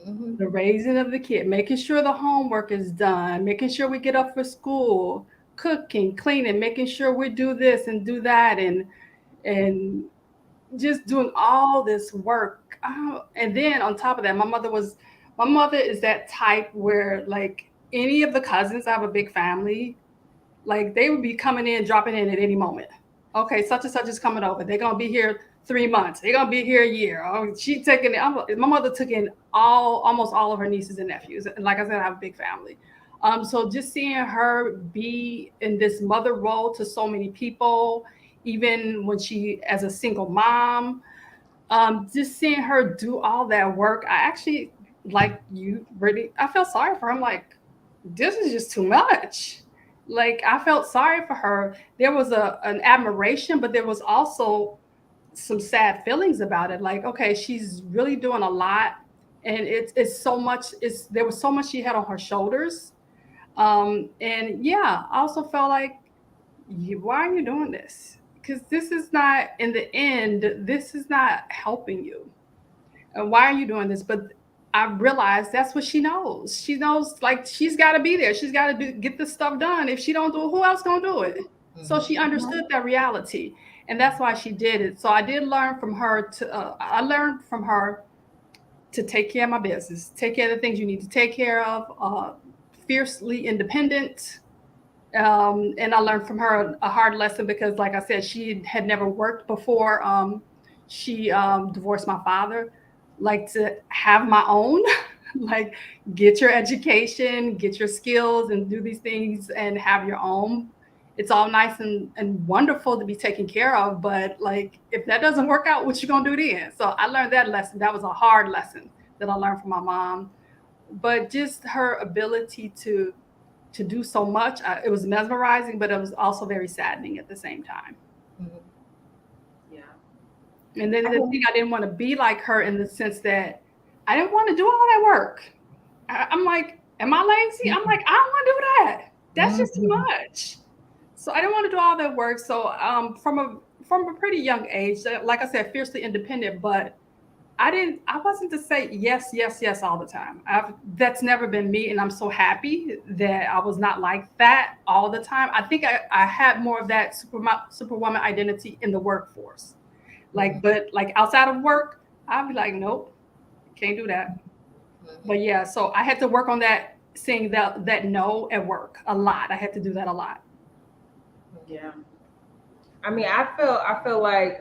the raising of the kid, making sure the homework is done, making sure we get up for school, cooking, cleaning, making sure we do this and do that, and just doing all this work. And then on top of that, my mother is that type where like any of the cousins, I have a big family, like they would be coming in, dropping in at any moment. Okay, such and such is coming over. They're gonna be here 3 months. They're gonna be here a year. Oh, she taking it. My mother took in almost all of her nieces and nephews. And like I said, I have a big family. So just seeing her be in this mother role to so many people, even when she as a single mom, just seeing her do all that work, I actually, like you, Brittany, I felt sorry for her. I'm like, this is just too much. Like I felt sorry for her. There was an admiration, but there was also some sad feelings about it. Like, okay, she's really doing a lot, and it's so much. There was so much she had on her shoulders. And yeah, I also felt like, why are you doing this? Because this is not, in the end, this is not helping you. And why are you doing this? But I realized that's what she knows. She knows, like, she's got to be there. She's got to get this stuff done. If she don't do it, who else gonna do it? So she understood that reality, and that's why she did it. So I did learn from her I learned from her to take care of my business, take care of the things you need to take care of, fiercely independent. And I learned from her a hard lesson because, like I said, she had never worked before. She divorced my father. Like to have my own, like get your education, get your skills, and do these things and have your own. It's all nice and wonderful to be taken care of, but like if that doesn't work out, what you gonna do then? So I learned that lesson. That was a hard lesson that I learned from my mom. But just her ability to do so much, it was mesmerizing, but it was also very saddening at the same time. Yeah. And then the thing, I didn't want to be like her in the sense that I didn't want to do all that work. I'm like, am I lazy? I'm like, I don't want to do that. That's just too much. So I didn't want to do all that work. So from a pretty young age, like I said, fiercely independent, but I wasn't to say yes, yes, yes all the time. That's never been me. And I'm so happy that I was not like that all the time. I think I had more of that superwoman identity in the workforce. Like, but like outside of work, I'd be like, nope, can't do that. But yeah, so I had to work on that, saying that no at work a lot. I had to do that a lot. Yeah. I mean, I feel like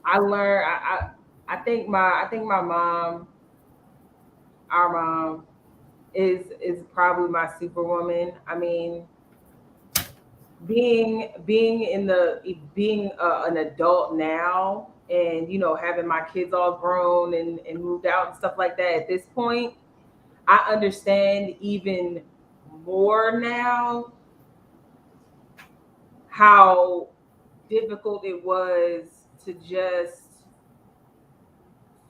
I learned. I think my mom, our mom, is probably my superwoman. I mean, being an adult now, and having my kids all grown and moved out and stuff like that. At this point, I understand even more now how difficult it was to just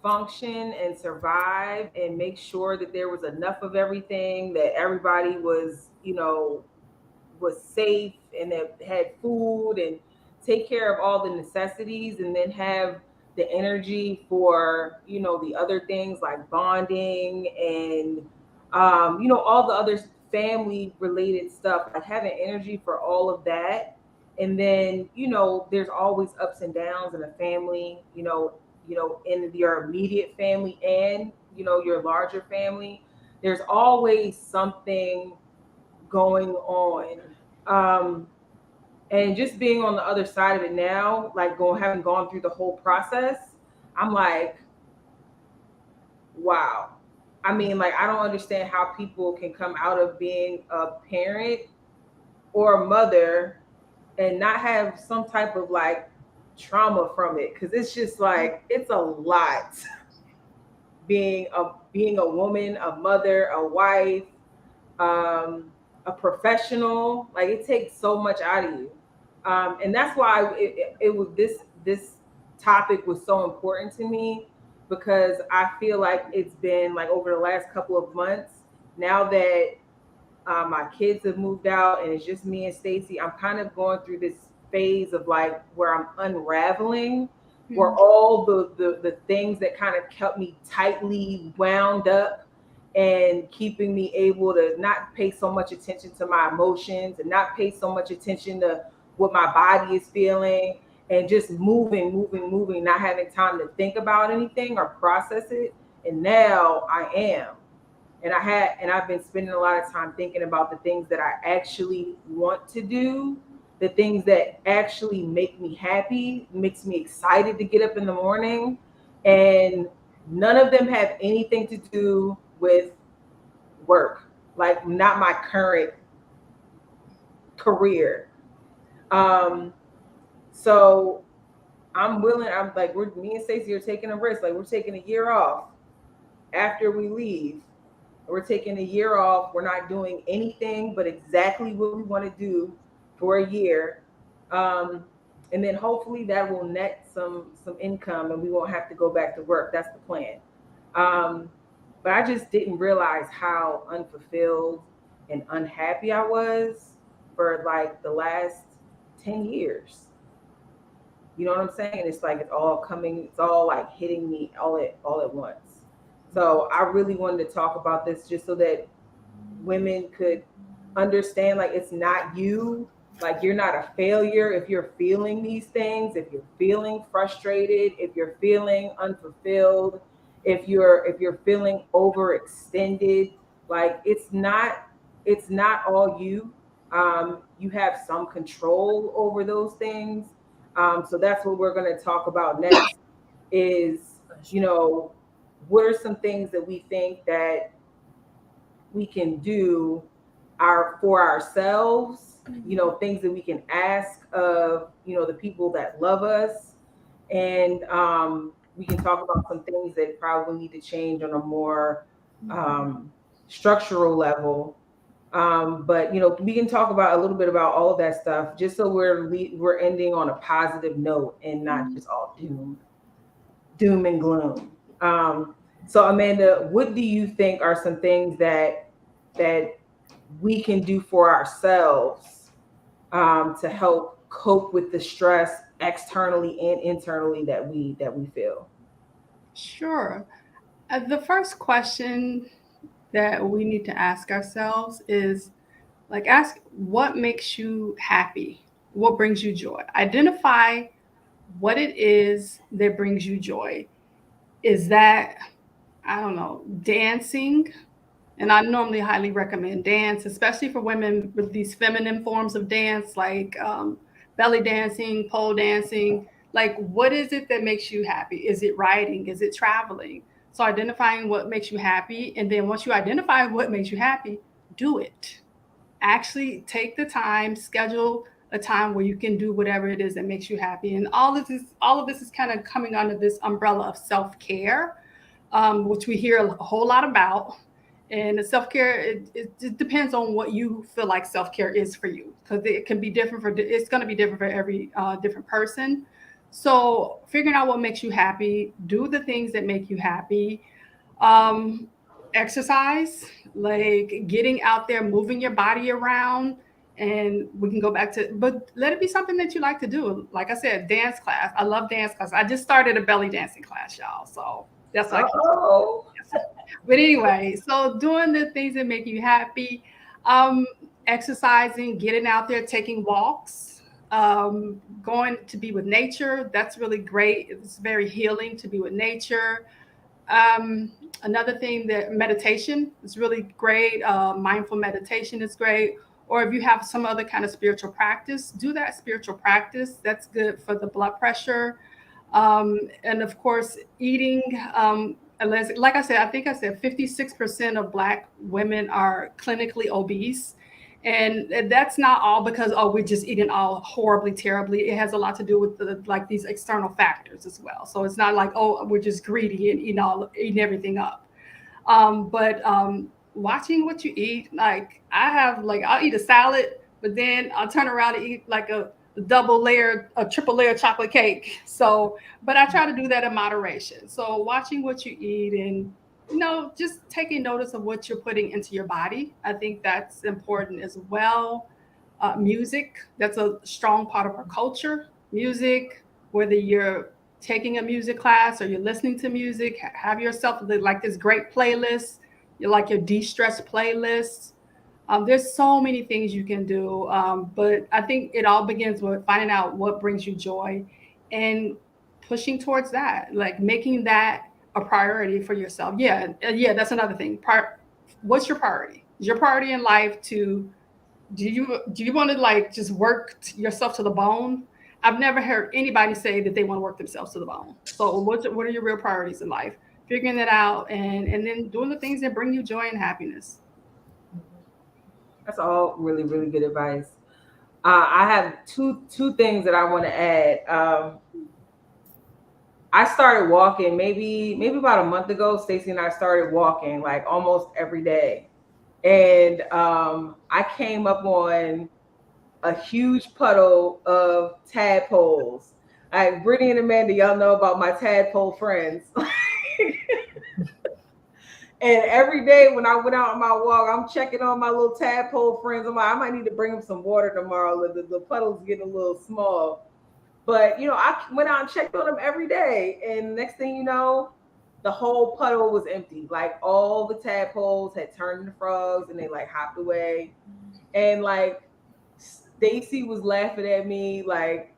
function and survive and make sure that there was enough of everything, that everybody was safe and that had food, and take care of all the necessities, and then have the energy for the other things like bonding and all the other family related stuff, like having energy for all of that. And then there's always ups and downs in a family, in your immediate family and your larger family. There's always something going on. And just being on the other side of it now, like having gone through the whole process, I'm like, wow. I mean, like, I don't understand how people can come out of being a parent or a mother and not have some type of like trauma from it, because it's just like, it's a lot being a woman, a mother, a wife, a professional. Like, it takes so much out of you. And that's why it was this topic was so important to me, because I feel like it's been like over the last couple of months now that my kids have moved out and it's just me and Stacy. I'm kind of going through this phase of like where I'm unraveling, where all the things that kind of kept me tightly wound up and keeping me able to not pay so much attention to my emotions and not pay so much attention to what my body is feeling and just moving, not having time to think about anything or process it. And now I am. And I've been spending a lot of time thinking about the things that I actually want to do, the things that actually make me happy, makes me excited to get up in the morning. And none of them have anything to do with work, like not my current career. So I'm like, me and Stacey are taking a risk. Like, we're taking a year off after we leave. We're taking a year off. We're not doing anything but exactly what we want to do for a year. And then hopefully that will net some income and we won't have to go back to work. That's the plan. But I just didn't realize how unfulfilled and unhappy I was for like the last 10 years. You know what I'm saying? It's like it's all like hitting me all at once. So I really wanted to talk about this just so that women could understand, like, it's not you. Like, you're not a failure if you're feeling these things, if you're feeling frustrated, if you're feeling unfulfilled, if you're feeling overextended. Like, it's not all you. You have some control over those things. So that's what we're going to talk about next is, what are some things that we think that we can do for ourselves, things that we can ask of, the people that love us. And we can talk about some things that probably need to change on a more structural level. But we can talk about a little bit about all of that stuff, just so we're ending on a positive note and not just all doom and gloom. So Amanda, what do you think are some things that we can do for ourselves to help cope with the stress externally and internally that we feel? Sure. The first question that we need to ask ourselves is ask what makes you happy? What brings you joy? Identify what it is that brings you joy. Is that, I don't know, dancing? And I normally highly recommend dance, especially for women with these feminine forms of dance, like belly dancing, pole dancing. Like, what is it that makes you happy? Is it writing? Is it traveling? So identifying what makes you happy. And then once you identify what makes you happy, do it. Actually take the time, schedule a time where you can do whatever it is that makes you happy. And all of this is kind of coming under this umbrella of self-care, which we hear a whole lot about. And self-care, it depends on what you feel like self-care is for you, because it can be different it's going to be different for every different person. So figuring out what makes you happy, do the things that make you happy. Exercise, like getting out there, moving your body around. And we can go back to, but let it be something that you like to do. Like I said, dance class. I love dance class. I just started a belly dancing class, y'all. So that's like, but anyway, so doing the things that make you happy, exercising, getting out there, taking walks, going to be with nature. That's really great. It's very healing to be with nature. Another thing, that meditation is really great. Mindful meditation is great. Or if you have some other kind of spiritual practice, do that spiritual practice. That's good for the blood pressure. And of course, eating, like I said, I think I said 56% of Black women are clinically obese. And that's not all because, we're just eating all horribly, terribly. It has a lot to do with these external factors as well. So it's not like, we're just greedy and eating everything up. But watching what you eat, I'll eat a salad, but then I'll turn around and eat like a a triple layer chocolate cake. So, but I try to do that in moderation. So watching what you eat and, just taking notice of what you're putting into your body. I think that's important as well. Music, that's a strong part of our culture. Music, whether you're taking a music class or you're listening to music, have yourself like this great playlist. You like your de-stress playlist. There's so many things you can do, but I think it all begins with finding out what brings you joy and pushing towards that, like making that a priority for yourself. Yeah, that's another thing. What's your priority? Is your priority in life to do you want to like just work yourself to the bone? I've never heard anybody say that they want to work themselves to the bone. So what are your real priorities in life? Figuring it out and then doing the things that bring you joy and happiness. That's all really, really good advice. I have two things that I want to add. I started walking maybe about a month ago. Stacey and I started walking like almost every day, and I came up on a huge puddle of tadpoles. Like Brittany and Amanda, y'all know about my tadpole friends. And every day when I went out on my walk, I'm checking on my little tadpole friends. I'm like, I might need to bring them some water tomorrow. The puddle's getting a little small. But, I went out and checked on them every day. And next thing you know, the whole puddle was empty. Like all the tadpoles had turned into frogs and they like hopped away. And like Stacy was laughing at me. Like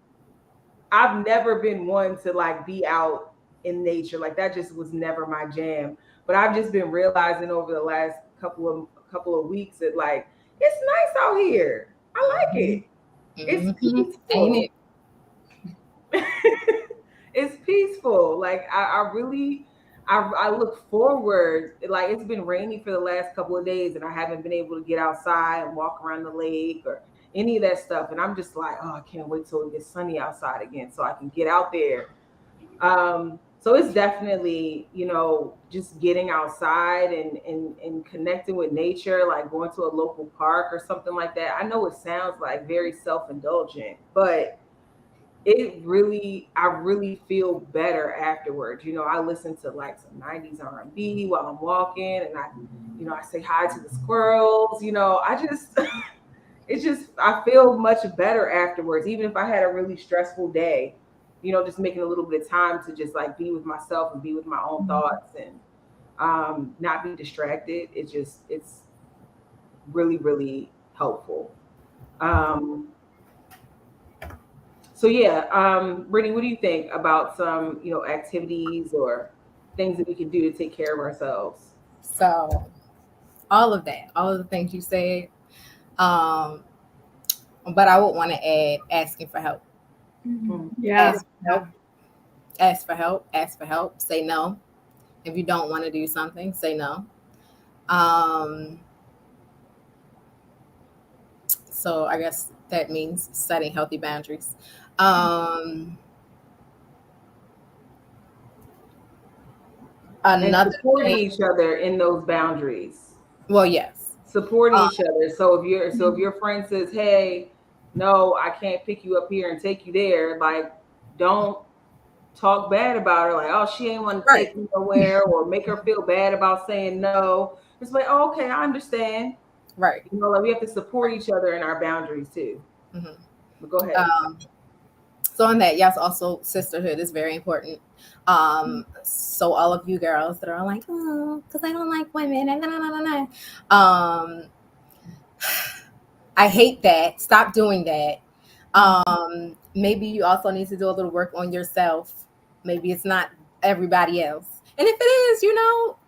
I've never been one to like be out in nature. Like that just was never my jam. But I've just been realizing over the last couple of weeks that like it's nice out here. I like it. It's peaceful. It's peaceful. Like I really I look forward. Like it's been rainy for the last couple of days and I haven't been able to get outside and walk around the lake or any of that stuff. And I'm just like, oh, I can't wait till it gets sunny outside again so I can get out there. So it's definitely, just getting outside and connecting with nature, like going to a local park or something like that. I know it sounds like very self-indulgent, but I really feel better afterwards. I listen to like some 90s R&B while I'm walking and I say hi to the squirrels. I feel much better afterwards, even if I had a really stressful day. Just making a little bit of time to just like be with myself and be with my own thoughts and not be distracted. It's really, really helpful. So yeah, Brittany, what do you think about some, activities or things that we can do to take care of ourselves? So all of the things you said, but I would want to add asking for help. Yeah. Ask for help. Say no. If you don't want to do something, say no. So I guess that means setting healthy boundaries. And supporting each other in those boundaries. Well, yes. Supporting each other. So if your friend says, hey, no, I can't pick you up here and take you there, like don't talk bad about her, like, oh, she ain't want to take me nowhere, or make her feel bad about saying no. It's like, oh, okay, I understand. Right. Like we have to support each other in our boundaries too. Mm-hmm. But go ahead. So on that, yes, also sisterhood is very important. So all of you girls that are like, oh, because I don't like women, I hate that. Stop doing that. Maybe you also need to do a little work on yourself. Maybe it's not everybody else. And if it is,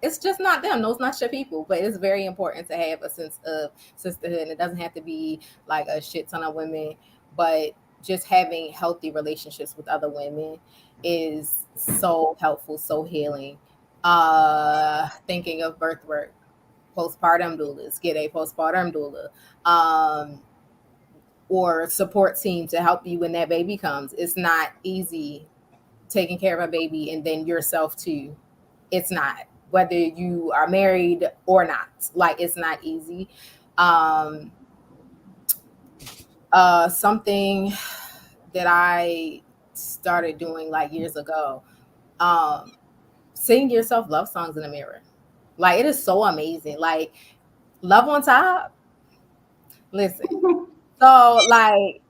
it's just not them. Those not your people. But it's very important to have a sense of sisterhood. And it doesn't have to be like a shit ton of women, but just having healthy relationships with other women is so helpful, so healing. Thinking of birth work, postpartum doulas, get a postpartum doula. Or support team to help you when that baby comes. It's not easy taking care of a baby and then yourself too. It's not, whether you are married or not. Like it's not easy. Something that I started doing like years ago. Sing yourself love songs in the mirror. Like, it is so amazing. Like, love on top. Listen. So like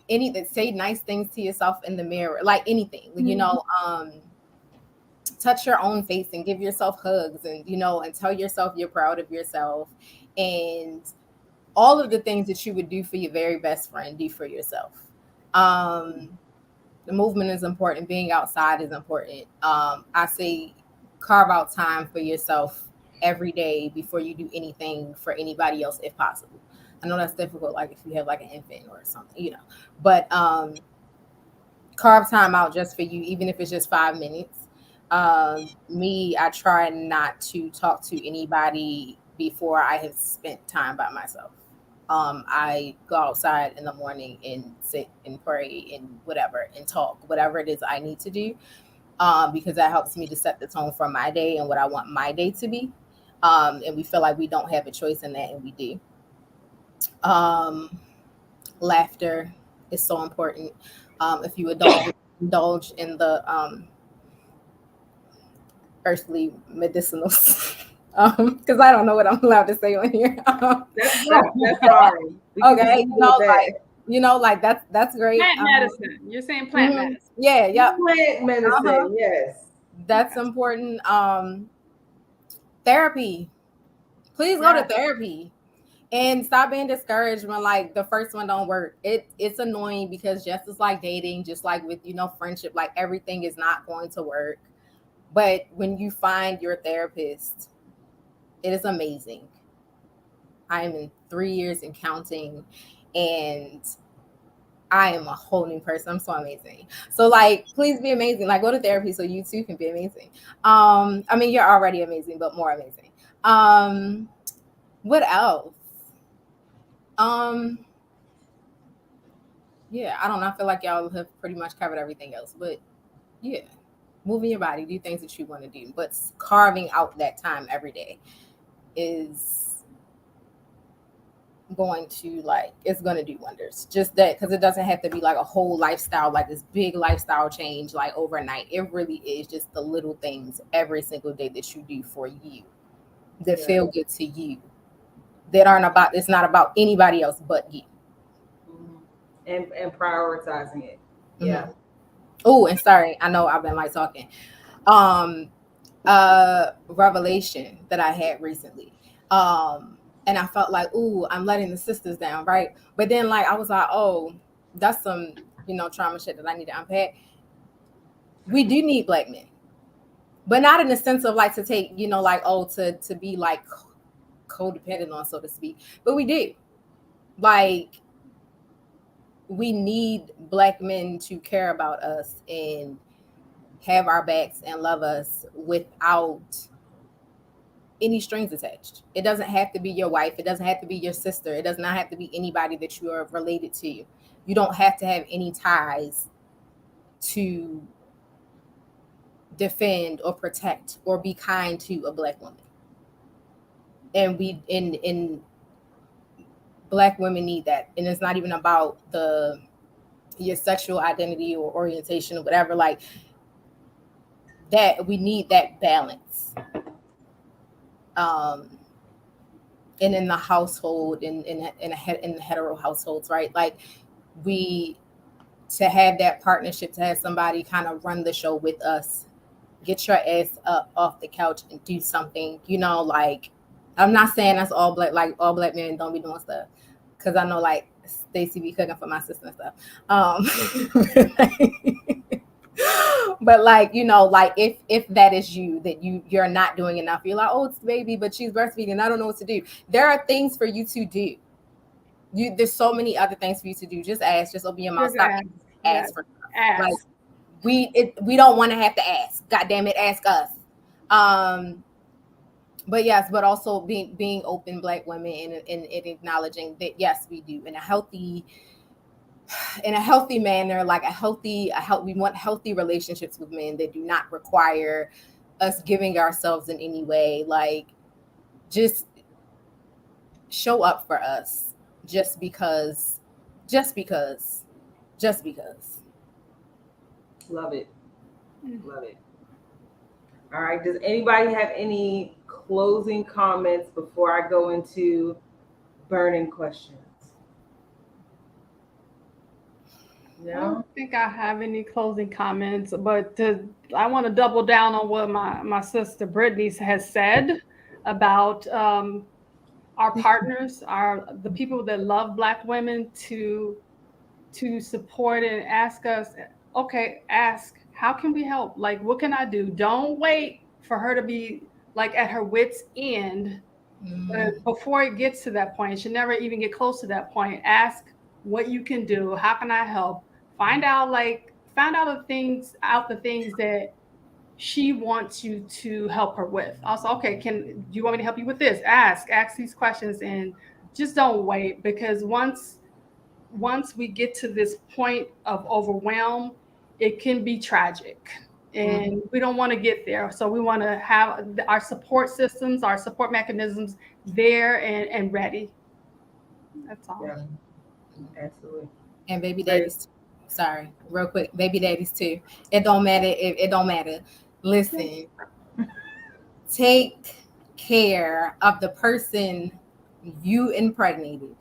anything, say nice things to yourself in the mirror, like anything, touch your own face and give yourself hugs, and and tell yourself you're proud of yourself, and all of the things that you would do for your very best friend, do for yourself. The movement is important. Being outside is important. I say carve out time for yourself every day before you do anything for anybody else, if possible. I know that's difficult, like if you have like an infant or something, but carve time out just for you, even if it's just 5 minutes. Me, I try not to talk to anybody before I have spent time by myself. I go outside in the morning and sit and pray and whatever and talk, whatever it is I need to do, because that helps me to set the tone for my day and what I want my day to be. And we feel like we don't have a choice in that, and we do. Laughter is so important. If you indulge in the earthly medicinals, because I don't know what I'm allowed to say on here. That's sorry. Okay, like that's great. Plant medicine. You're saying plant medicine. Yeah. Plant medicine, yes. That's important. Therapy. Please go to therapy. And stop being discouraged when like the first one don't work. It's annoying, because just as like dating, just like with friendship, like everything is not going to work. But when you find your therapist, it is amazing. I am in 3 years and counting, and I am a whole new person. I'm so amazing. So like, please be amazing. Like, go to therapy so you too can be amazing. I mean, you're already amazing, but more amazing. What else? Yeah, I don't know. I feel like y'all have pretty much covered everything else, but yeah, moving your body, do things that you want to do, but carving out that time every day is going to it's going to do wonders. Just that, because it doesn't have to be like a whole lifestyle, like this big lifestyle change, like overnight. It really is just the little things every single day that you do for you that feel good to you, that aren't about, it's not about anybody else but you. And prioritizing it. Yeah. Mm-hmm. Oh, and sorry, I know I've been like talking. Revelation that I had recently. And I felt like, ooh, I'm letting the sisters down, right? But then like I was like, oh, that's some, trauma shit that I need to unpack. We do need Black men. But not in the sense of like to take, to be like codependent on, so to speak. But we do. Like, we need Black men to care about us and have our backs and love us without any strings attached. It doesn't have to be your wife. It doesn't have to be your sister. It does not have to be anybody that you are related to. You don't have to have any ties to defend or protect or be kind to a Black woman. And we in Black women need that. And it's not even about your sexual identity or orientation or whatever, like that. We need that balance. And in the household, in the hetero households, right? Like, to have that partnership, to have somebody kind of run the show with us, get your ass up off the couch and do something, like, I'm not saying that's all Black, like all Black men don't be doing stuff. Cause I know like Stacey be cooking for my sister and stuff. But like, like if that is you, that you're not doing enough, you're like, oh, it's baby, but she's breastfeeding, I don't know what to do. There are things for you to do. There's so many other things for you to do. Just ask, just open your mouth, stop ask for stuff. Like we don't want to have to ask. God damn it, ask us. But yes, but also being open Black women and acknowledging that yes, we do in a healthy manner, like we want healthy relationships with men that do not require us giving ourselves in any way. Like, just show up for us just because just because. Love it. Love it. All right. Does anybody have any closing comments before I go into burning questions? I don't think I have any closing comments, but I want to double down on what my sister Brittany has said about our partners, the people that love Black women to support and ask us, okay, ask, how can we help? Like, what can I do? Don't wait for her to be like at her wit's end. Before it gets to that point, it should never even get close to that point. Ask what you can do. How can I help? Find out the things that she wants you to help her with. Also, okay, do you want me to help you with this? Ask these questions, and just don't wait, because once we get to this point of overwhelm, it can be tragic. And we don't want to get there. So we want to have our support systems, our support mechanisms there and ready. That's all. Yeah, absolutely. And baby daddies, sorry, real quick, baby daddies too. It don't matter. It don't matter. Listen, take care of the person you impregnated.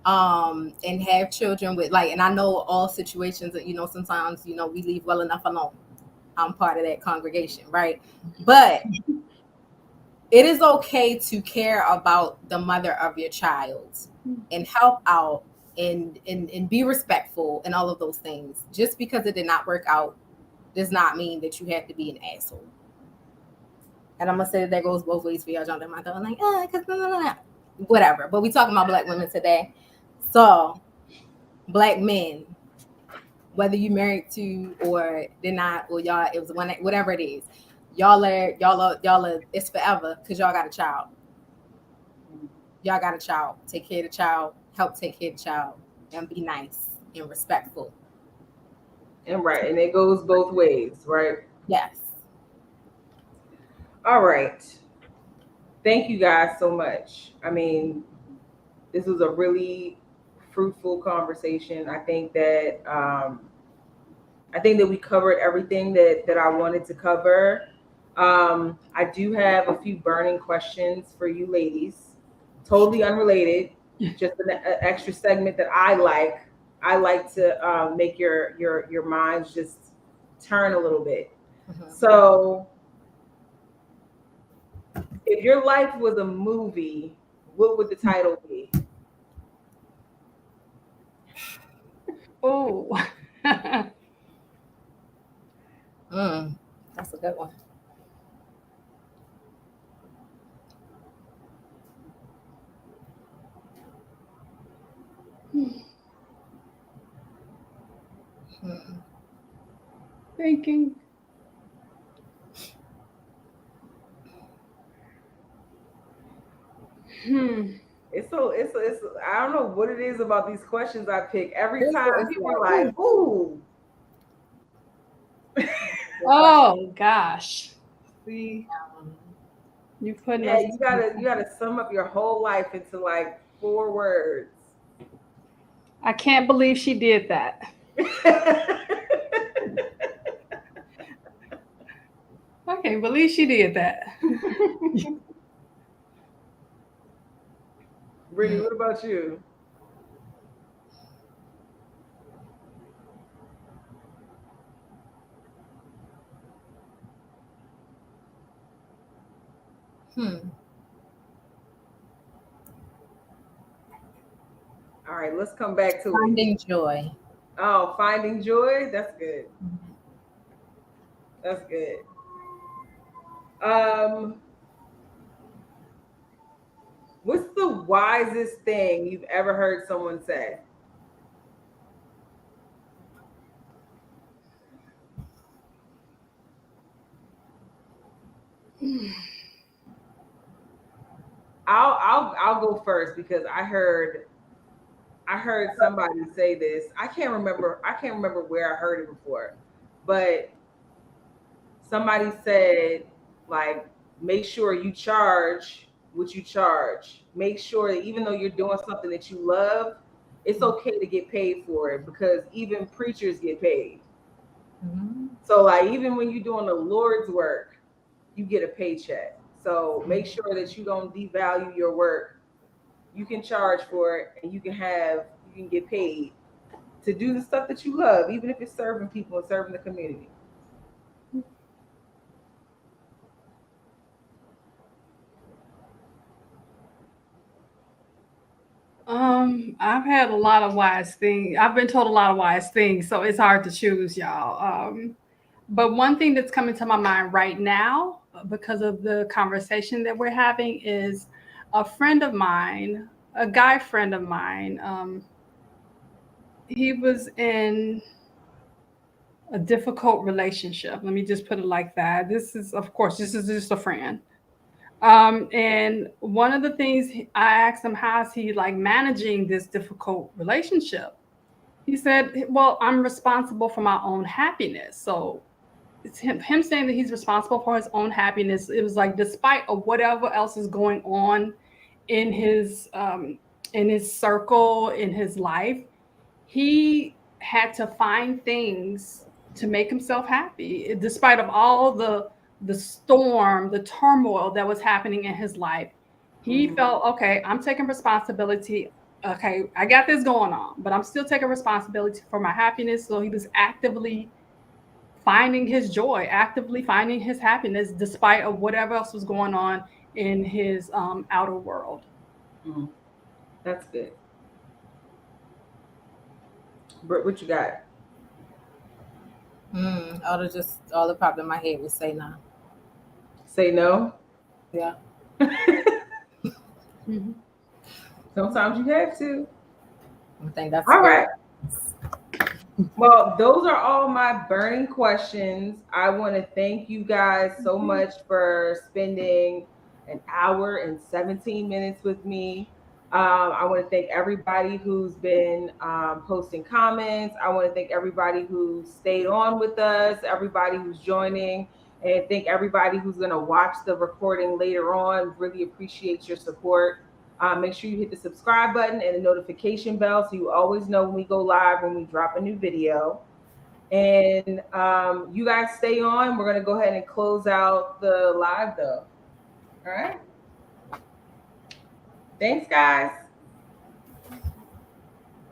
And have children with, like, and I know all situations that, sometimes, we leave well enough alone. I'm part of that congregation, right? But it is okay to care about the mother of your child and help out and be respectful and all of those things. Just because it did not work out does not mean that you have to be an asshole. And I'm gonna say that goes both ways for y'all. Jumping my throat, like, because whatever. But we talking about Black women today. So, Black men, whether you married to or they're not, or y'all, it was one, whatever it is, y'all are, it's forever because y'all got a child. Y'all got a child. Take care of the child. Help take care of the child, and be nice and respectful. And right, and it goes both ways, right? Yes. All right. Thank you guys so much. I mean, this was a really fruitful conversation. I think that we covered everything that I wanted to cover. I do have a few burning questions for you ladies, totally unrelated, just an extra segment that I like. I like to make your minds just turn a little bit. So, if your life was a movie, what would the title be? Oh, That's a good one. thinking. It's I don't know what it is about these questions I pick. Every time people are like, ooh. Oh gosh. See, you put you gotta sum up your whole life into like 4 words. I can't believe she did that. I can't believe she did that. Brittany, what about you? All right, let's come back to Finding joy. Oh, finding joy? That's good. That's good. What's the wisest thing you've ever heard someone say? I'll go first because I heard somebody say this. I can't remember where I heard it before, but somebody said, like, make sure you charge what you charge. Make sure that even though you're doing something that you love, it's okay to get paid for it, because even preachers get paid. Mm-hmm. So like even when you're doing the Lord's work, you get a paycheck. So make sure that you don't devalue your work. You can charge for it, and you can get paid to do the stuff that you love, even if it's serving people and serving the community. I've had a lot of wise things. I've been told a lot of wise things, so it's hard to choose, y'all. But one thing that's coming to my mind right now, because of the conversation that we're having, is a friend of mine, a guy friend of mine. He was in a difficult relationship. Let me just put it like that. This is, of course, this is just a friend. And one of the things I asked him, how's he like managing this difficult relationship? He said, well, I'm responsible for my own happiness. So it's him saying that he's responsible for his own happiness. It was like, despite of whatever else is going on in his circle, in his life, he had to find things to make himself happy, despite of all the storm, the turmoil that was happening in his life. He felt, okay, I'm taking responsibility. Okay, I got this going on, but I'm still taking responsibility for my happiness. So he was actively finding his joy, actively finding his happiness, despite of whatever else was going on in his outer world. That's good. Britt, what you got? All that popped in my head was say no. Say no? Yeah. Sometimes you have to. I think that's all right. Well, those are all my burning questions. I want to thank you guys so much for spending an hour and 17 minutes with me. I want to thank everybody who's been posting comments. I want to thank everybody who stayed on with us, everybody who's joining, and thank everybody who's going to watch the recording later on. Really appreciate your support. Make sure you hit the subscribe button and the notification bell so you always know when we go live, when we drop a new video. And you guys stay on. We're going to go ahead and close out the live though. All right. Thanks, guys.